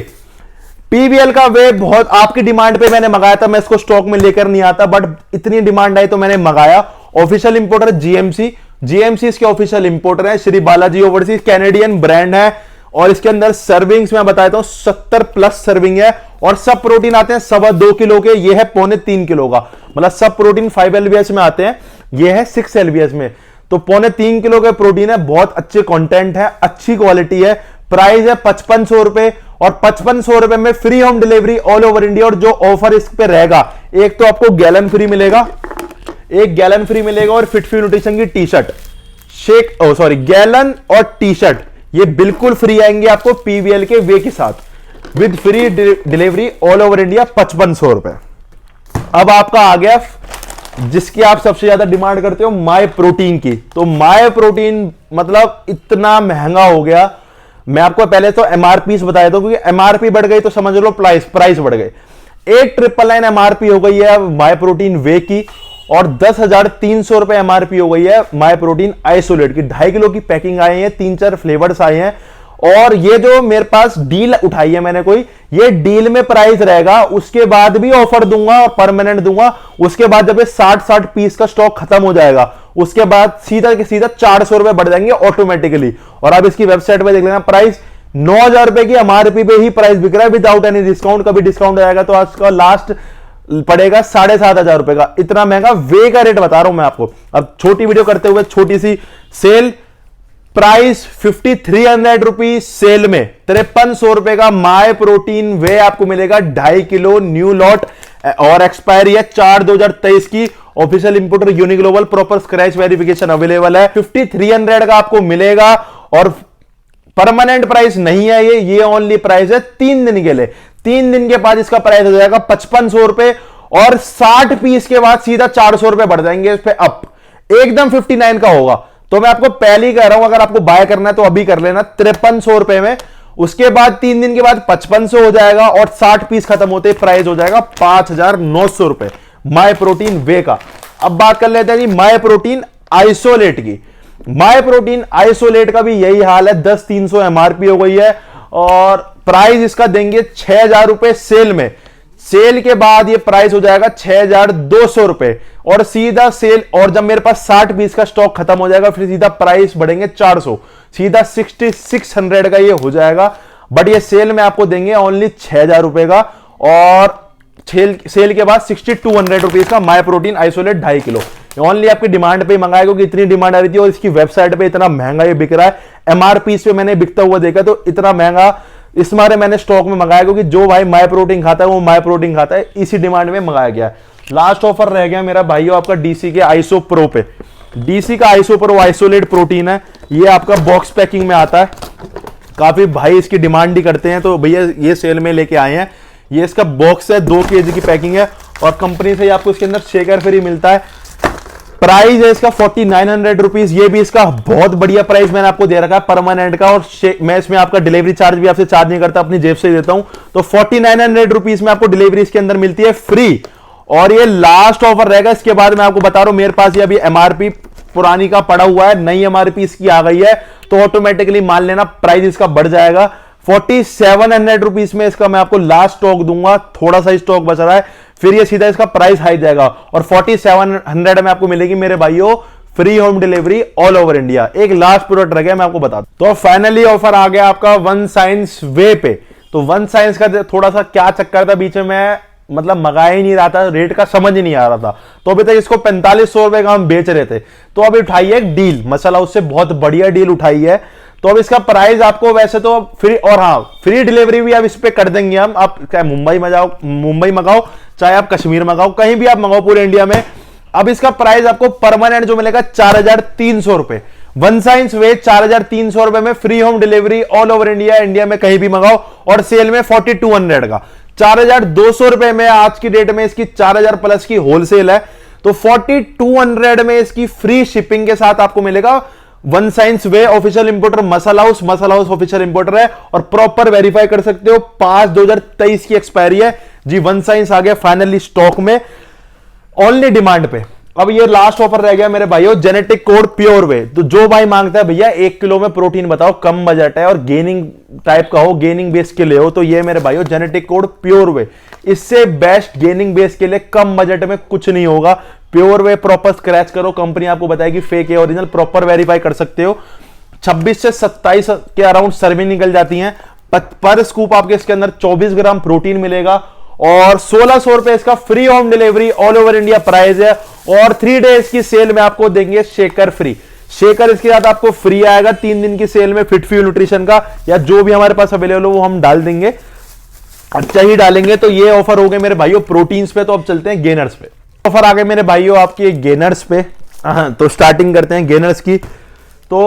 पीवीएल का वे बहुत आपकी डिमांड पे मैंने मंगाया था, मैं इसको स्टॉक में लेकर नहीं आता, बट इतनी डिमांड आई तो मैंने मंगाया। ऑफिशियल इंपोर्टर जीएमसी, जीएमसी इसके ऑफिशियल इंपोर्टर है। Shri Balaji overseas Canadian brand है, और इसके अंदर सर्विंग्स मैं बताता हूं 70+ सर्विंग है, और सब प्रोटीन आते हैं 2.25 किलो के। ये है 3.25 किलो का, मतलब सब प्रोटीन 5 LBS में आते हैं, ये है 6 LBS में। तो 3.25 किलो के प्रोटीन है, बहुत अच्छे कंटेंट है, अच्छी क्वालिटी है। प्राइस है 5500 रुपए, और 5500 रुपए में free home delivery all over India. और जो ऑफर इस पे रहेगा, एक तो आपको गैलन फ्री मिलेगा, एक गैलन फ्री मिलेगा, और फिट फ्री न्यूट्रिशन की टी शर्ट गैलन और टी शर्ट ये बिल्कुल फ्री आएंगे आपको पीवीएल के वे के साथ with free delivery all over India 5500 रुपए। अब आपका आ गया जिसकी आप सबसे ज्यादा डिमांड करते हो, माय प्रोटीन की। तो माय प्रोटीन मतलब इतना महंगा हो गया, मैं आपको पहले तो एमआरपी बताया था, क्योंकि एमआरपी बढ़ गई तो समझ लो प्राइस बढ़ गई। 899 एमआरपी हो गई है माय प्रोटीन वे की, और 10,300 रुपए एमआरपी हो गई है माय प्रोटीन आइसोलेट की। 2.5 किलो की पैकिंग आई है, 3-4 फ्लेवर्स आए हैं, और ये जो मेरे पास डील उठाई है मैंने कोई, ये डील में प्राइस रहेगा, उसके बाद भी ऑफर दूंगा और परमानेंट दूंगा। उसके बाद जब ये 60 पीस का स्टॉक खत्म हो जाएगा, उसके बाद सीधा के सीधा 400 रुपए बढ़ जाएंगे ऑटोमेटिकली। और आप इसकी वेबसाइट पे देख लेना, प्राइस 9,000 रुपए की एमआरपी पे ही प्राइस बिक रहा है विदाउट एनी डिस्काउंट। कभी डिस्काउंट आएगा तो आज का लास्ट पड़ेगा 7,500 रुपए का। इतना महंगा वे का रेट बता रहा हूं मैं आपको। अब छोटी वीडियो करते हुए छोटी सी सेल, प्राइस 5300 रुपीज सेल में 5300 रुपए का माय प्रोटीन वे आपको मिलेगा 2.5 किलो न्यू लॉट, और एक्सपायरी है 4/2023 की। Official importer Uniglobal, proper scratch verification available है। 5300 का आपको मिलेगा और परमानेंट प्राइस नहीं है ये ओनली प्राइस है 3 दिन के लिए। 3 दिन के बाद इसका प्राइस हो जाएगा 5500 रुपए, और 60 पीस के बाद सीधा 400 रुपए बढ़ जाएंगे इस पे अप, एकदम 59 का होगा। तो मैं आपको पहले ही कह रहा हूं, अगर आपको बाय करना है तो अभी कर लेना 5300 रुपए में। उसके बाद 3 दिन के बाद 5500 हो जाएगा, और 60 पीस खत्म होते प्राइस हो जाएगा 5900 रुपए माय प्रोटीन वे का। अब बात कर लेते हैं जी माय प्रोटीन आइसोलेट की। माय प्रोटीन आइसोलेट का भी यही हाल है, 10,300 एमआरपी हो गई है, और प्राइस इसका देंगे 6,000 रुपए सेल में। सेल के बाद ये प्राइस हो जाएगा 6,200 रुपए, और सीधा सेल, और जब मेरे पास 60 पीस का स्टॉक खत्म हो जाएगा फिर सीधा प्राइस बढ़ेंगे 400, सीधा 6600 का ये हो जाएगा। बट ये सेल में आपको देंगे ओनली 6,000 रुपए का, और सेल के बाद 6,200 रुपीज का my protein isolate 2.5 kilo. Only आपकी डिमांड पे मंगाया, क्योंकि इतनी डिमांड आ रही थी और इसकी वेबसाइट पे इतना महंगा ये बिक रहा है। एमआरपी पे मैंने बिकता हुआ देखा तो इतना महंगा इस मारे मैंने स्टॉक में मंगाया, क्योंकि जो भाई माय प्रोटीन खाता है वो माय प्रोटीन खाता है, इसी डिमांड में मंगाया गया। लास्ट ऑफर रह गया मेरा भाइयों आपका डीसी के आइसो प्रो पे। डीसी का आइसो प्रो आइसोलेट प्रोटीन है, ये आपका बॉक्स पैकिंग में आता है। काफी भाई इसकी डिमांड ही करते हैं, तो भैया ये सेल में लेके आए हैं। ये इसका बॉक्स है, 2 केजी की पैकिंग है, और कंपनी से आपको इसके अंदर शेकर फ्री मिलता है। प्राइस है इसका 4900 रुपीज। ये भी इसका बहुत बढ़िया प्राइस मैंने आपको दे रखा है परमानेंट का, और मैं इसमें आपका डिलीवरी चार्ज भी आपसे चार्ज नहीं करता, अपनी जेब से ही देता हूं। तो 4900 रुपीज में आपको डिलीवरी इसके अंदर मिलती है फ्री, और ये लास्ट ऑफर रहेगा। इसके बाद मैं आपको बता रहा हूं, मेरे पास ये अभी एमआरपी पुरानी का पड़ा हुआ है, नई एमआरपी इसकी आ गई है, तो ऑटोमेटिकली मान लेना प्राइस इसका बढ़ जाएगा। 4700 रुपीज में इसका मैं आपको लास्ट स्टॉक दूंगा, थोड़ा सा स्टॉक बच रहा है, फिर ये सीधा इसका प्राइस हाई जाएगा, और 4700 में आपको मिलेगी मेरे भाइयों free home delivery all over India. एक लास्ट प्रोडक्ट रह गया, मैं आपको बता दूं। तो फाइनली ऑफर आ गया आपका वन साइंस वे पे। तो वन साइंस का थोड़ा सा क्या चक्कर था बीच में, मैं मतलब मंगाया ही नहीं रहा था, रेट का समझ ही नहीं आ रहा था, तो अभी तक इसको 4500 रुपए का हम बेच रहे थे। तो अभी उठाई है एक डील, मसाला उससे बहुत बढ़िया डील उठाई है। तो अब इसका प्राइस आपको वैसे तो फ्री, और हाँ फ्री डिलीवरी भी अब इस पे कर देंगे हम। आप चाहे मुंबई मंगाओ, चाहे आप कश्मीर मंगाओ, कहीं भी आप मंगाओ पूरे इंडिया में। अब इसका प्राइस आपको परमानेंट जो मिलेगा 4,300 रुपए। वन साइंस वे 4,300 रुपए में free home delivery all over India, India में कहीं भी मंगाओ, और सेल में 4200 का 4,200 रुपए में आज की डेट में इसकी 4,000 प्लस की होलसेल है। तो 4200 में इसकी फ्री शिपिंग के साथ आपको मिलेगा वन साइंस वे ऑफिशियल इंपोर्टर मसाला हाउस ऑफिशियल इंपोर्टर है, और प्रॉपर वेरीफाई कर सकते हो। 5/2023 की एक्सपायरी है जी। वन साइंस आ गया फाइनली स्टॉक में ओनली डिमांड पे। अब ये लास्ट ऑफर रह गया मेरे भाइयों, जेनेटिक कोड प्योर वे। तो जो भाई मांगता है भैया 1 किलो में प्रोटीन बताओ, कम बजट है और गेनिंग टाइप का हो, गेनिंग बेस के लिए हो, तो ये मेरे भाइयों जेनेटिक कोड प्योर वे। इससे बेस्ट गेनिंग बेस के लिए कम बजट में कुछ नहीं होगा। प्योर वे प्रॉपर स्क्रैच करो, कंपनी आपको बताएगी फेक है ओरिजिनल, प्रॉपर वेरीफाई कर सकते हो। 26 से 27 के अराउंड सर्विंग निकल जाती हैं। पर स्कूप आपके इसके अंदर 24 ग्राम प्रोटीन मिलेगा, और 1600 रुपए इसका free home delivery all over India price है। और 3 डेज की सेल में आपको देंगे शेकर फ्री। शेकर इसके साथ आपको फ्री आएगा 3 दिन की सेल में, फिट फ्यूल न्यूट्रिशन का, या जो भी हमारे पास अवेलेबल हो वो हम डाल देंगे, अच्छा ही डालेंगे। तो ये ऑफर हो गए मेरे भाइयों प्रोटीन्स पे। तो अब चलते हैं गेनर्स पे। ऑफर आ गए मेरे भाइयों आपके गेनर्स पे। तो स्टार्टिंग करते हैं गेनर्स की। तो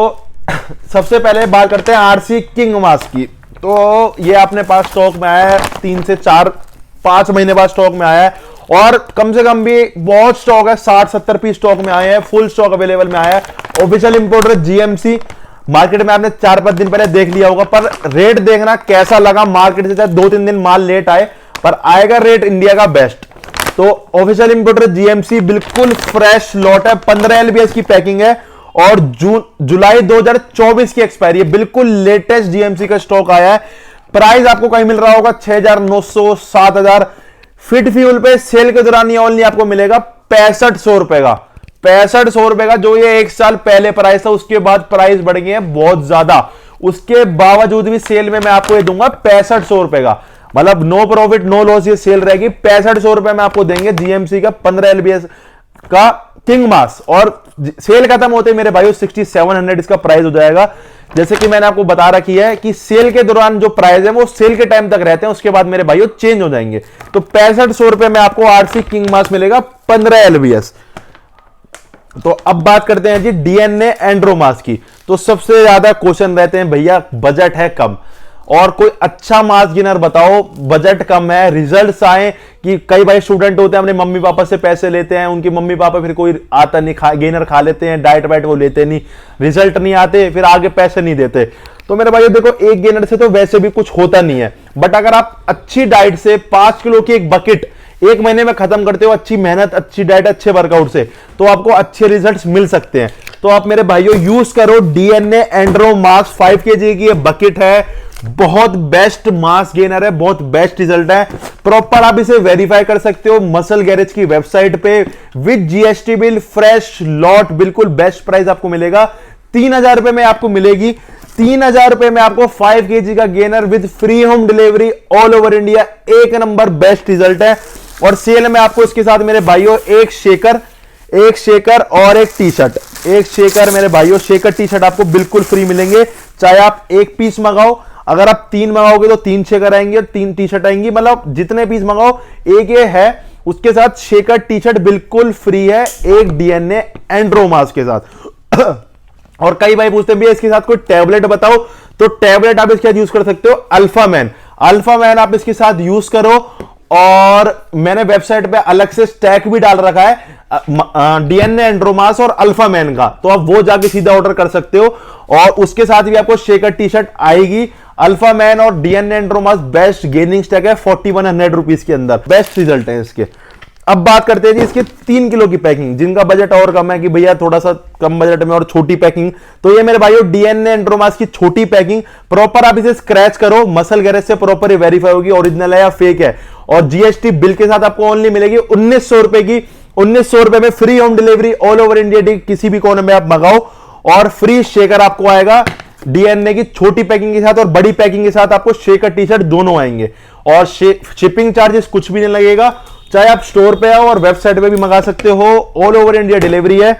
सबसे पहले बात करते हैं आरसी किंग मास की। तो ये अपने पास स्टॉक में आया है 3 से 4-5 महीने बाद स्टॉक में आया है, और कम से कम भी बहुत स्टॉक है, 60-70 पीस स्टॉक में आए हैं, फुल स्टॉक अवेलेबल में आया है। ऑफिशियल इंपोर्टर जीएमसी, मार्केट में आपने 4-5 दिन पहले देख लिया होगा, पर रेट देखना कैसा लगा। मार्केट से चाहे 2-3 दिन माल लेट आए, पर आएगा रेट इंडिया का बेस्ट। तो ऑफिशियल इंपोर्टर जीएमसी बिल्कुल फ्रेश लॉट है, 15 LBS की पैकिंग है, और जुलाई 2024 की एक्सपायरी है, बिल्कुल लेटेस्ट जीएमसी का स्टॉक आया है। प्राइस आपको कहीं मिल रहा होगा 6,900 7,000। फिट फ्यूल पे सेल के दौरान ये ओनली आपको मिलेगा 6500 रुपए का, 6500 रुपए का, जो ये 1 साल पहले प्राइस था। उसके बाद प्राइस बढ़ गए हैं बहुत ज्यादा, उसके बावजूद भी सेल में मैं आपको ये दूंगा 6500 रुपए का, मतलब नो प्रॉफिट नो लॉस ये सेल रहेगी। 6500 रुपए में आपको देंगे जीएमसी का 15 एलबीएस का किंग मास। और सेल खत्म होते मेरे भाइयों 6700 इसका प्राइस हो जाएगा। जैसे कि मैंने आपको बता रखी है कि सेल के दौरान जो प्राइस है वो सेल के टाइम तक रहते हैं, उसके बाद मेरे भाइयों चेंज हो जाएंगे। तो 6500 रुपए में आपको आरसी किंग मास मिलेगा 15 एलबीएस। तो अब बात करते हैं जी डीएनए एंड्रोमास की। तो सबसे ज्यादा क्वेश्चन रहते हैं भैया बजट है कम और कोई अच्छा मास गेनर बताओ, बजट कम है, रिजल्ट्स आए। कि कई भाई स्टूडेंट होते हैं अपने मम्मी पापा से पैसे लेते हैं, उनकी मम्मी पापा फिर कोई आता नहीं, गेनर खा लेते हैं, डाइट वाइट वो लेते नहीं, रिजल्ट नहीं आते, फिर आगे पैसे नहीं देते। तो मेरे भाई देखो एक गेनर से तो वैसे भी कुछ होता नहीं है, बट अगर आप अच्छी डाइट से 5 किलो की एक बकेट 1 महीने में खत्म करते हो, अच्छी मेहनत, अच्छी डाइट, अच्छे वर्कआउट से, तो आपको अच्छे रिजल्ट्स मिल सकते हैं। तो आप मेरे भाइयों यूज करो डीएनए एंड्रोमास 5 केजी की ये बकेट है, बहुत बेस्ट मास गेनर है, बहुत बेस्ट रिजल्ट है। प्रॉपर आप इसे वेरीफाई कर सकते हो मसल गैरेज की वेबसाइट पे with GST bill, fresh lot, बिल्कुल बेस्ट प्राइस आपको मिलेगा। 3000 रुपए में आपको मिलेगी। 3000 रुपए में आपको 5 केजी का gainer with free home delivery all over India, एक नंबर बेस्ट रिजल्ट है। और सेल में आपको इसके साथ मेरे भाइयों एक शेकर और एक टी शर्ट, एक शेकर मेरे भाइयों, शेकर टी शर्ट आपको बिल्कुल फ्री मिलेंगे, चाहे आप 1 पीस मंगाओ। अगर आप 3 मंगाओगे तो 3 शेकर आएंगे, 3 टी शर्ट आएंगी, मतलब जितने पीस मंगाओ एक ये है, उसके साथ शेकर टी शर्ट बिल्कुल फ्री है, एक डीएनए एंड्रोमास के साथ। और कई भाई पूछते हैं भैया इसके साथ कोई टैबलेट बताओ, तो टैबलेट आप इसके साथ यूज कर सकते हो अल्फा मैन आप इसके साथ यूज करो। और मैंने वेबसाइट पे अलग से स्टैक भी डाल रखा है डीएनए एंड्रोमास और अल्फा मैन का, तो आप वो जाके सीधा ऑर्डर कर सकते हो। और उसके साथ भी आपको शेकर टी शर्ट आएगी। अल्फा मैन और डीएनए एंड्रोमास बेस्ट गेनिंग स्टैक है 4100 रुपीज के अंदर, बेस्ट रिजल्ट है इसके। अब बात करते हैं जी इसके 3 किलो की पैकिंग, जिनका बजट और कम है कि भैया थोड़ा सा कम बजट में और छोटी पैकिंग, तो ये मेरे भाइयों डीएनए एंड्रोमास की छोटी पैकिंग, प्रॉपर आप इसे स्क्रैच करो, मसल गैरेज से प्रॉपर वेरीफाई होगी ओरिजिनल है या फेक है। और जीएसटी बिल के साथ आपको ओनली मिलेगी 1900 रुपए की। 1900 रुपए में free home delivery all over India, किसी भी कोने में आप मंगाओ, और फ्री शेकर आपको आएगा डीएनए की छोटी पैकिंग के साथ, और बड़ी पैकिंग के साथ आपको शेकर टी शर्ट दोनों आएंगे। और शिपिंग चार्जेस कुछ भी नहीं लगेगा, चाहे आप स्टोर पे आओ और वेबसाइट पे भी मंगा सकते हो, ऑल ओवर इंडिया डिलीवरी है।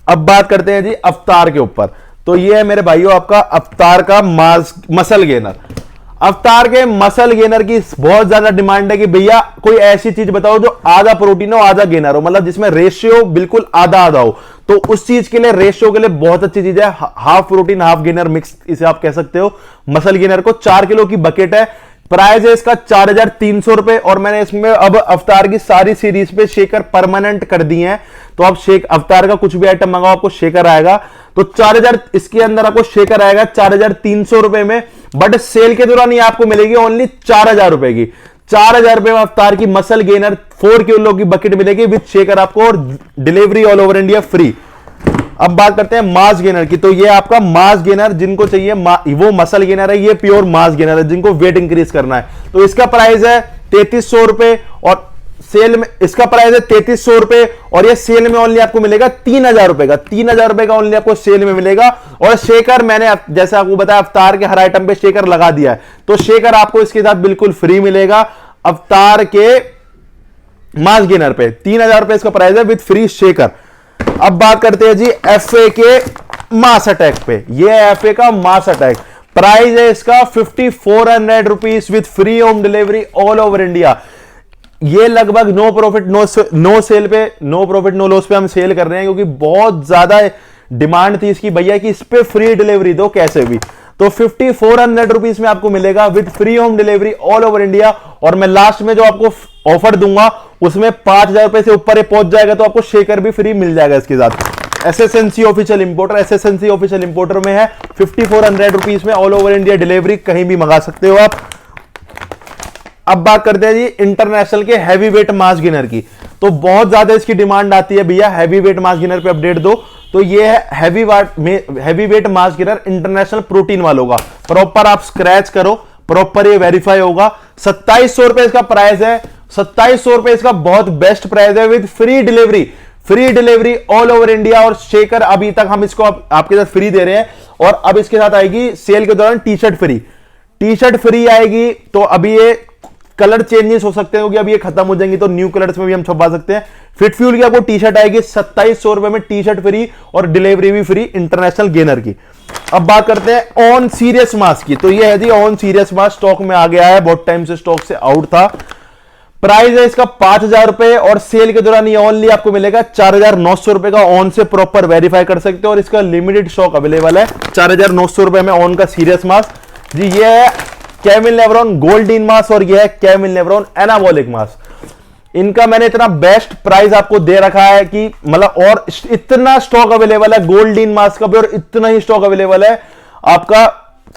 अब बात करते हैं जी अवतार के ऊपर। तो ये है मेरे भाइयों आपका अवतार का मसल गेनर। अवतार के मसल गेनर की बहुत ज्यादा डिमांड है कि भैया कोई ऐसी चीज बताओ जो आधा प्रोटीन हो आधा गेनर हो, मतलब जिसमें रेशियो बिल्कुल आधा आधा हो। तो उस चीज के लिए, रेशियो के लिए बहुत अच्छी चीज है, half protein half gainer mix इसे आप कह सकते हो मसल गेनर को। 4 किलो की बकेट है, प्राइस है इसका 4300 रुपए। और मैंने इसमें अब अवतार की सारी सीरीज पे शेकर परमानेंट कर दिए हैं, तो आप अवतार का कुछ भी आइटम मंगाओ आपको शेकर आएगा। तो 4000 इसके अंदर आपको शेकर आएगा 4300 रुपए में, बट सेल के दौरान ये आपको मिलेगी ओनली 4000 रुपए की। 4000 रुपए में अवतार की मसल गेनर 4 किलो की बकेट मिलेगी विद शेकर आपको, और delivery all over India free. अब बात करते हैं मास गेनर की। तो ये आपका मास गेनर, जिनको चाहिए वो मसल गेनर है, ये प्योर मास गेनर है, जिनको वेट इंक्रीज करना है। तो इसका प्राइस है 3300 रुपए, और सेल में इसका प्राइस है 3300 रुपए, और ये सेल में ओनली आपको मिलेगा 3000 रुपए का। 3000 रुपए का ओनली आपको सेल में मिलेगा। और शेकर मैंने जैसे आपको बताया अवतार के हर आइटम पे शेकर लगा दिया है, तो शेकर आपको इसके साथ बिल्कुल फ्री मिलेगा अवतार के मास गेनर पे। 3000 रुपए इसका प्राइस है विद फ्री शेकर। अब बात करते हैं जी एफए के मास अटैक पे। ये एफए का मास अटैक, प्राइस है इसका 5400 rupees with free home delivery all over India. ये लगभग नो प्रॉफिट नो सेल पे, नो प्रॉफिट नो लॉस पे हम सेल कर रहे हैं, क्योंकि बहुत ज्यादा डिमांड थी इसकी भैया कि इस पे फ्री डिलीवरी दो कैसे भी। तो 5400 रुपीज में आपको मिलेगा with free home delivery all over India. और मैं लास्ट में जो आपको ऑफर दूंगा उसमें 5000 रुपए से ऊपर पहुंच जाएगा तो आपको शेकर भी फ्री मिल जाएगा इसके साथ। एसएसएनसी ऑफिशियल इंपोर्टर, एसएसएनसी ऑफिशियल इंपोर्टर में है 5400 रुपीज में ऑल ओवर इंडिया डिलीवरी, कहीं भी मंगा सकते हो आप। अब बात करते हैं जी इंटरनेशनल के हैवी वेट मास गेनर की। तो बहुत ज्यादा इसकी डिमांड आती है भैया हैवी वेट मास गेनर पे अपडेट दो, तो ये है heavy weight mass gainer international protein वालों का। प्रॉपर आप स्क्रैच करो, प्रॉपर ये वेरीफाई होगा। 2700 रुपए इसका प्राइस है, 2700 रुपए इसका बहुत बेस्ट प्राइस है with free delivery all over India. और शेकर अभी तक हम इसको आपके साथ फ्री दे रहे हैं, और अब इसके साथ आएगी सेल के दौरान टी शर्ट फ्री आएगी। तो अभी ये कलर चेंजेस हो सकते हैं क्योंकि अभी ये खत्म हो जाएंगी, तो न्यू कलर्स में भी हम छपवा सकते हैं। फिट फ्यूल की आपको टी शर्ट आएगी 2700 रुपए में, टी शर्ट फ्री और डिलीवरी भी फ्री इंटरनेशनल गेनर की। अब बात करते हैं ऑन सीरियस मास्क की। तो ये है जी ऑन सीरियस मास्क, स्टॉक में आ गया है, बहुत टाइम से स्टॉक से आउट था। प्राइस है इसका 5000 रुपए, और सेल के दौरान ये ओनली आपको मिलेगा 4900 रुपए का। ऑन से प्रॉपर वेरीफाई कर सकते हो, और इसका लिमिटेड स्टॉक अवेलेबल है 4900 रुपए में ऑन का सीरियस मास्क जी। ये है कैमिल लेब्रॉन गोल्डीन मास्क, और ये है कैमिल लेब्रॉन एनाबॉलिक मास्क। इनका मैंने इतना बेस्ट प्राइस आपको दे रखा है कि मतलब, और इतना स्टॉक अवेलेबल है गोल्डीन मास्क का भी, और इतना ही स्टॉक अवेलेबल है आपका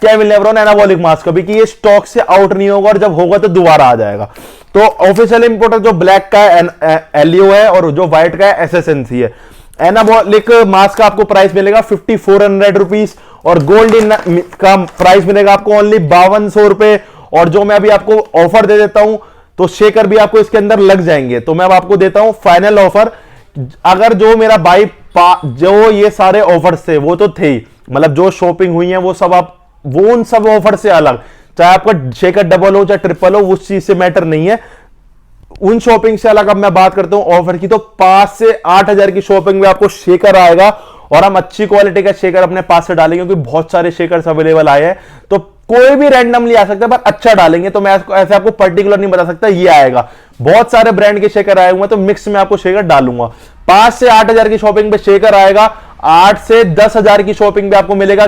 कैमिल लेब्रॉन एनाबॉलिक मास्क का भी, कि ये स्टॉक से आउट नहीं होगा, और जब होगा तो दोबारा आ जाएगा। तो ऑफिशियल इंपोर्टर जो ब्लैक का है एलियो है, और जो व्हाइट का है एसएसएनसी है। एनाबॉलिक मास्क का आपको प्राइस मिलेगा 5400 रुपीज, और गोल्डन का प्राइस मिलेगा आपको ओनली 5200 रुपए। और जो मैं अभी आपको ऑफर दे देता हूं, तो शेकर भी आपको इसके अंदर लग जाएंगे। तो मैं अब आपको देता हूं फाइनल ऑफर। अगर जो मेरा भाई जो ये सारे ऑफर्स थे वो तो थे ही, मतलब जो शॉपिंग हुई है वो सब आप, वो उन सब ऑफर से अलग, चाहे आपका शेकर डबल हो चाहे ट्रिपल हो, उस चीज से मैटर नहीं है। उन शॉपिंग से अलग अब मैं बात करता हूं ऑफर की, तो 5 से 8000 की शॉपिंग में आपको शेकर आएगा, और हम अच्छी क्वालिटी का शेकर अपने पास से डालेंगे क्योंकि बहुत सारे शेकर्स अवेलेबल आए हैं। तो कोई भी रैंडमली आ सकता है, पर अच्छा डालेंगे। तो मैं ऐसे आपको पर्टिकुलर नहीं बता सकता ये आएगा, बहुत सारे ब्रांड के शेकर आए हुए हैं, तो मिक्स में आपको शेकर डालूंगा। 5 से 8000 की शॉपिंग पे शेकर आएगा, 8 से 10000 की शॉपिंग पे आपको मिलेगा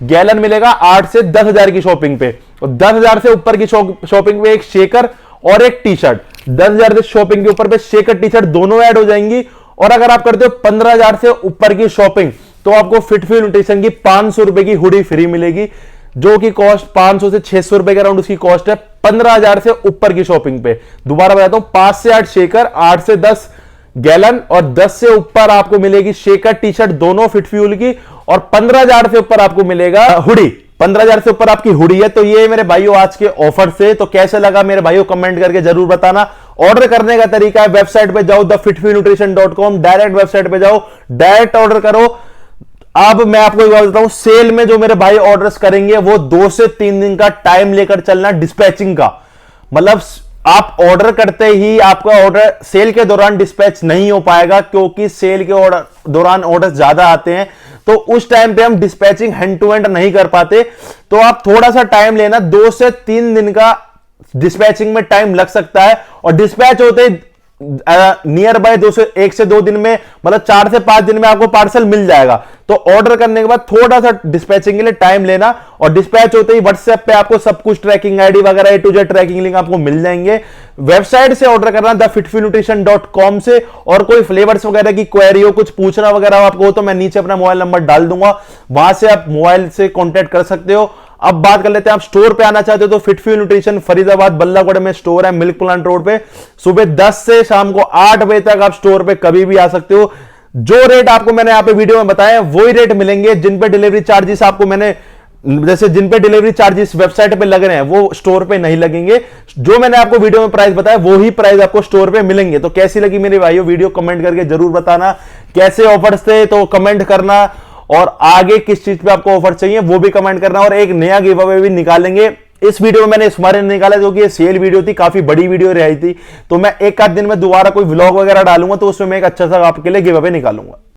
गैलन मिलेगा 8 से 10000 की शॉपिंग पे, और 10000 से ऊपर की शॉपिंग पे एक शेकर और एक टी शर्ट। 10000 से शॉपिंग के ऊपर पे शेकर टी शर्ट दोनों ऐड हो जाएंगी। और अगर आप करते हो 15000 से ऊपर की शॉपिंग, तो आपको फिटफ्यूल न्यूट्रिशन की 500 रुपए की हुडी फ्री मिलेगी, जो की कॉस्ट 500 से 600 रुपए के अराउंड उसकी कॉस्ट है 15000 से ऊपर की शॉपिंग पे। दोबारा बताता हूं, 5 से 8 शेकर, 8 से 10 गैलन, और 10 से ऊपर आपको मिलेगी शेकर टी शर्ट दोनों फिटफ्यूल की, और 15000 से ऊपर आपको मिलेगा हुडी। 15000 से ऊपर आपकी हुडी है। तो ये मेरे भाइयों आज के ऑफर से, तो कैसे लगा मेरे भाइयों कमेंट करके जरूर बताना। ऑर्डर करने का तरीका है, वेबसाइट पे जाओ thefitfuelnutrition.com, डायरेक्ट वेबसाइट पे जाओ, डायरेक्ट ऑर्डर करो। अब मैं आपको एक बात बताऊं, सेल में जो मेरे भाई ऑर्डर्स करेंगे वो 2 से 3 दिन का टाइम लेकर चलना डिस्पैचिंग का। मतलब आप ऑर्डर करते ही आपका ऑर्डर सेल के दौरान डिस्पैच नहीं हो पाएगा, क्योंकि सेल के दौरान ऑर्डर ज्यादा आते हैं, तो उस टाइम पे हम डिस्पैचिंग हैंड टू हैंड नहीं कर पाते। तो आप थोड़ा सा टाइम लेना, 2 से 3 दिन का डिस्पैचिंग में टाइम लग सकता है, और डिस्पैच होते नियर बाय 1 से 2 दिन में, मतलब 4 से 5 दिन में आपको पार्सल मिल जाएगा। तो ऑर्डर करने के बाद थोड़ा सा डिस्पैचिंग के लिए टाइम लेना, और डिस्पैच होते ही व्हाट्सएप पे आपको सब कुछ ट्रैकिंग आईडी वगैरह A to Z tracking link आपको मिल जाएंगे। वेबसाइट से ऑर्डर करना thefitfuelnutrition.com से। और कोई फ्लेवर्स वगैरह की क्वेरी हो, कुछ पूछना वगैरह आपको हो, तो मैं नीचे अपना मोबाइल नंबर डाल दूंगा, वहां से आप मोबाइल से कॉन्टेक्ट कर सकते हो। अब बात कर लेते हैं, आप स्टोर पे आना चाहते हो तो फिटफ्यूल न्यूट्रिशन फरीदाबाद बल्लागढ़ में स्टोर है, मिल्क प्लांट रोड पे। सुबह 10 से शाम को 8 बजे तक आप स्टोर पे कभी भी आ सकते हो। जो रेट आपको मैंने यहाँ पे वीडियो में बताया वही रेट मिलेंगे। जिन पे डिलीवरी चार्जेस आपको मैंने, जैसे जिन पे डिलीवरी चार्जेस वेबसाइट पे लग रहे हैं वो स्टोर पे नहीं लगेंगे। जो मैंने आपको वीडियो में प्राइस बताया वो ही प्राइस आपको स्टोर पे मिलेंगे। तो कैसी लगी मेरे भाइयों वीडियो, कमेंट करके जरूर बताना। कैसे ऑफर्स थे तो कमेंट करना, और आगे किस चीज पे आपको ऑफर चाहिए वो भी कमेंट करना। और एक नया गिव अवे भी निकालेंगे। इस वीडियो में मैंने स्मार्ट निकाला क्योंकि ये सेल वीडियो थी, काफी बड़ी वीडियो रही थी, तो मैं एक आध दिन में दोबारा कोई व्लॉग वगैरह डालूंगा, तो उसमें मैं एक अच्छा सा आपके लिए गिव अवे निकालूंगा।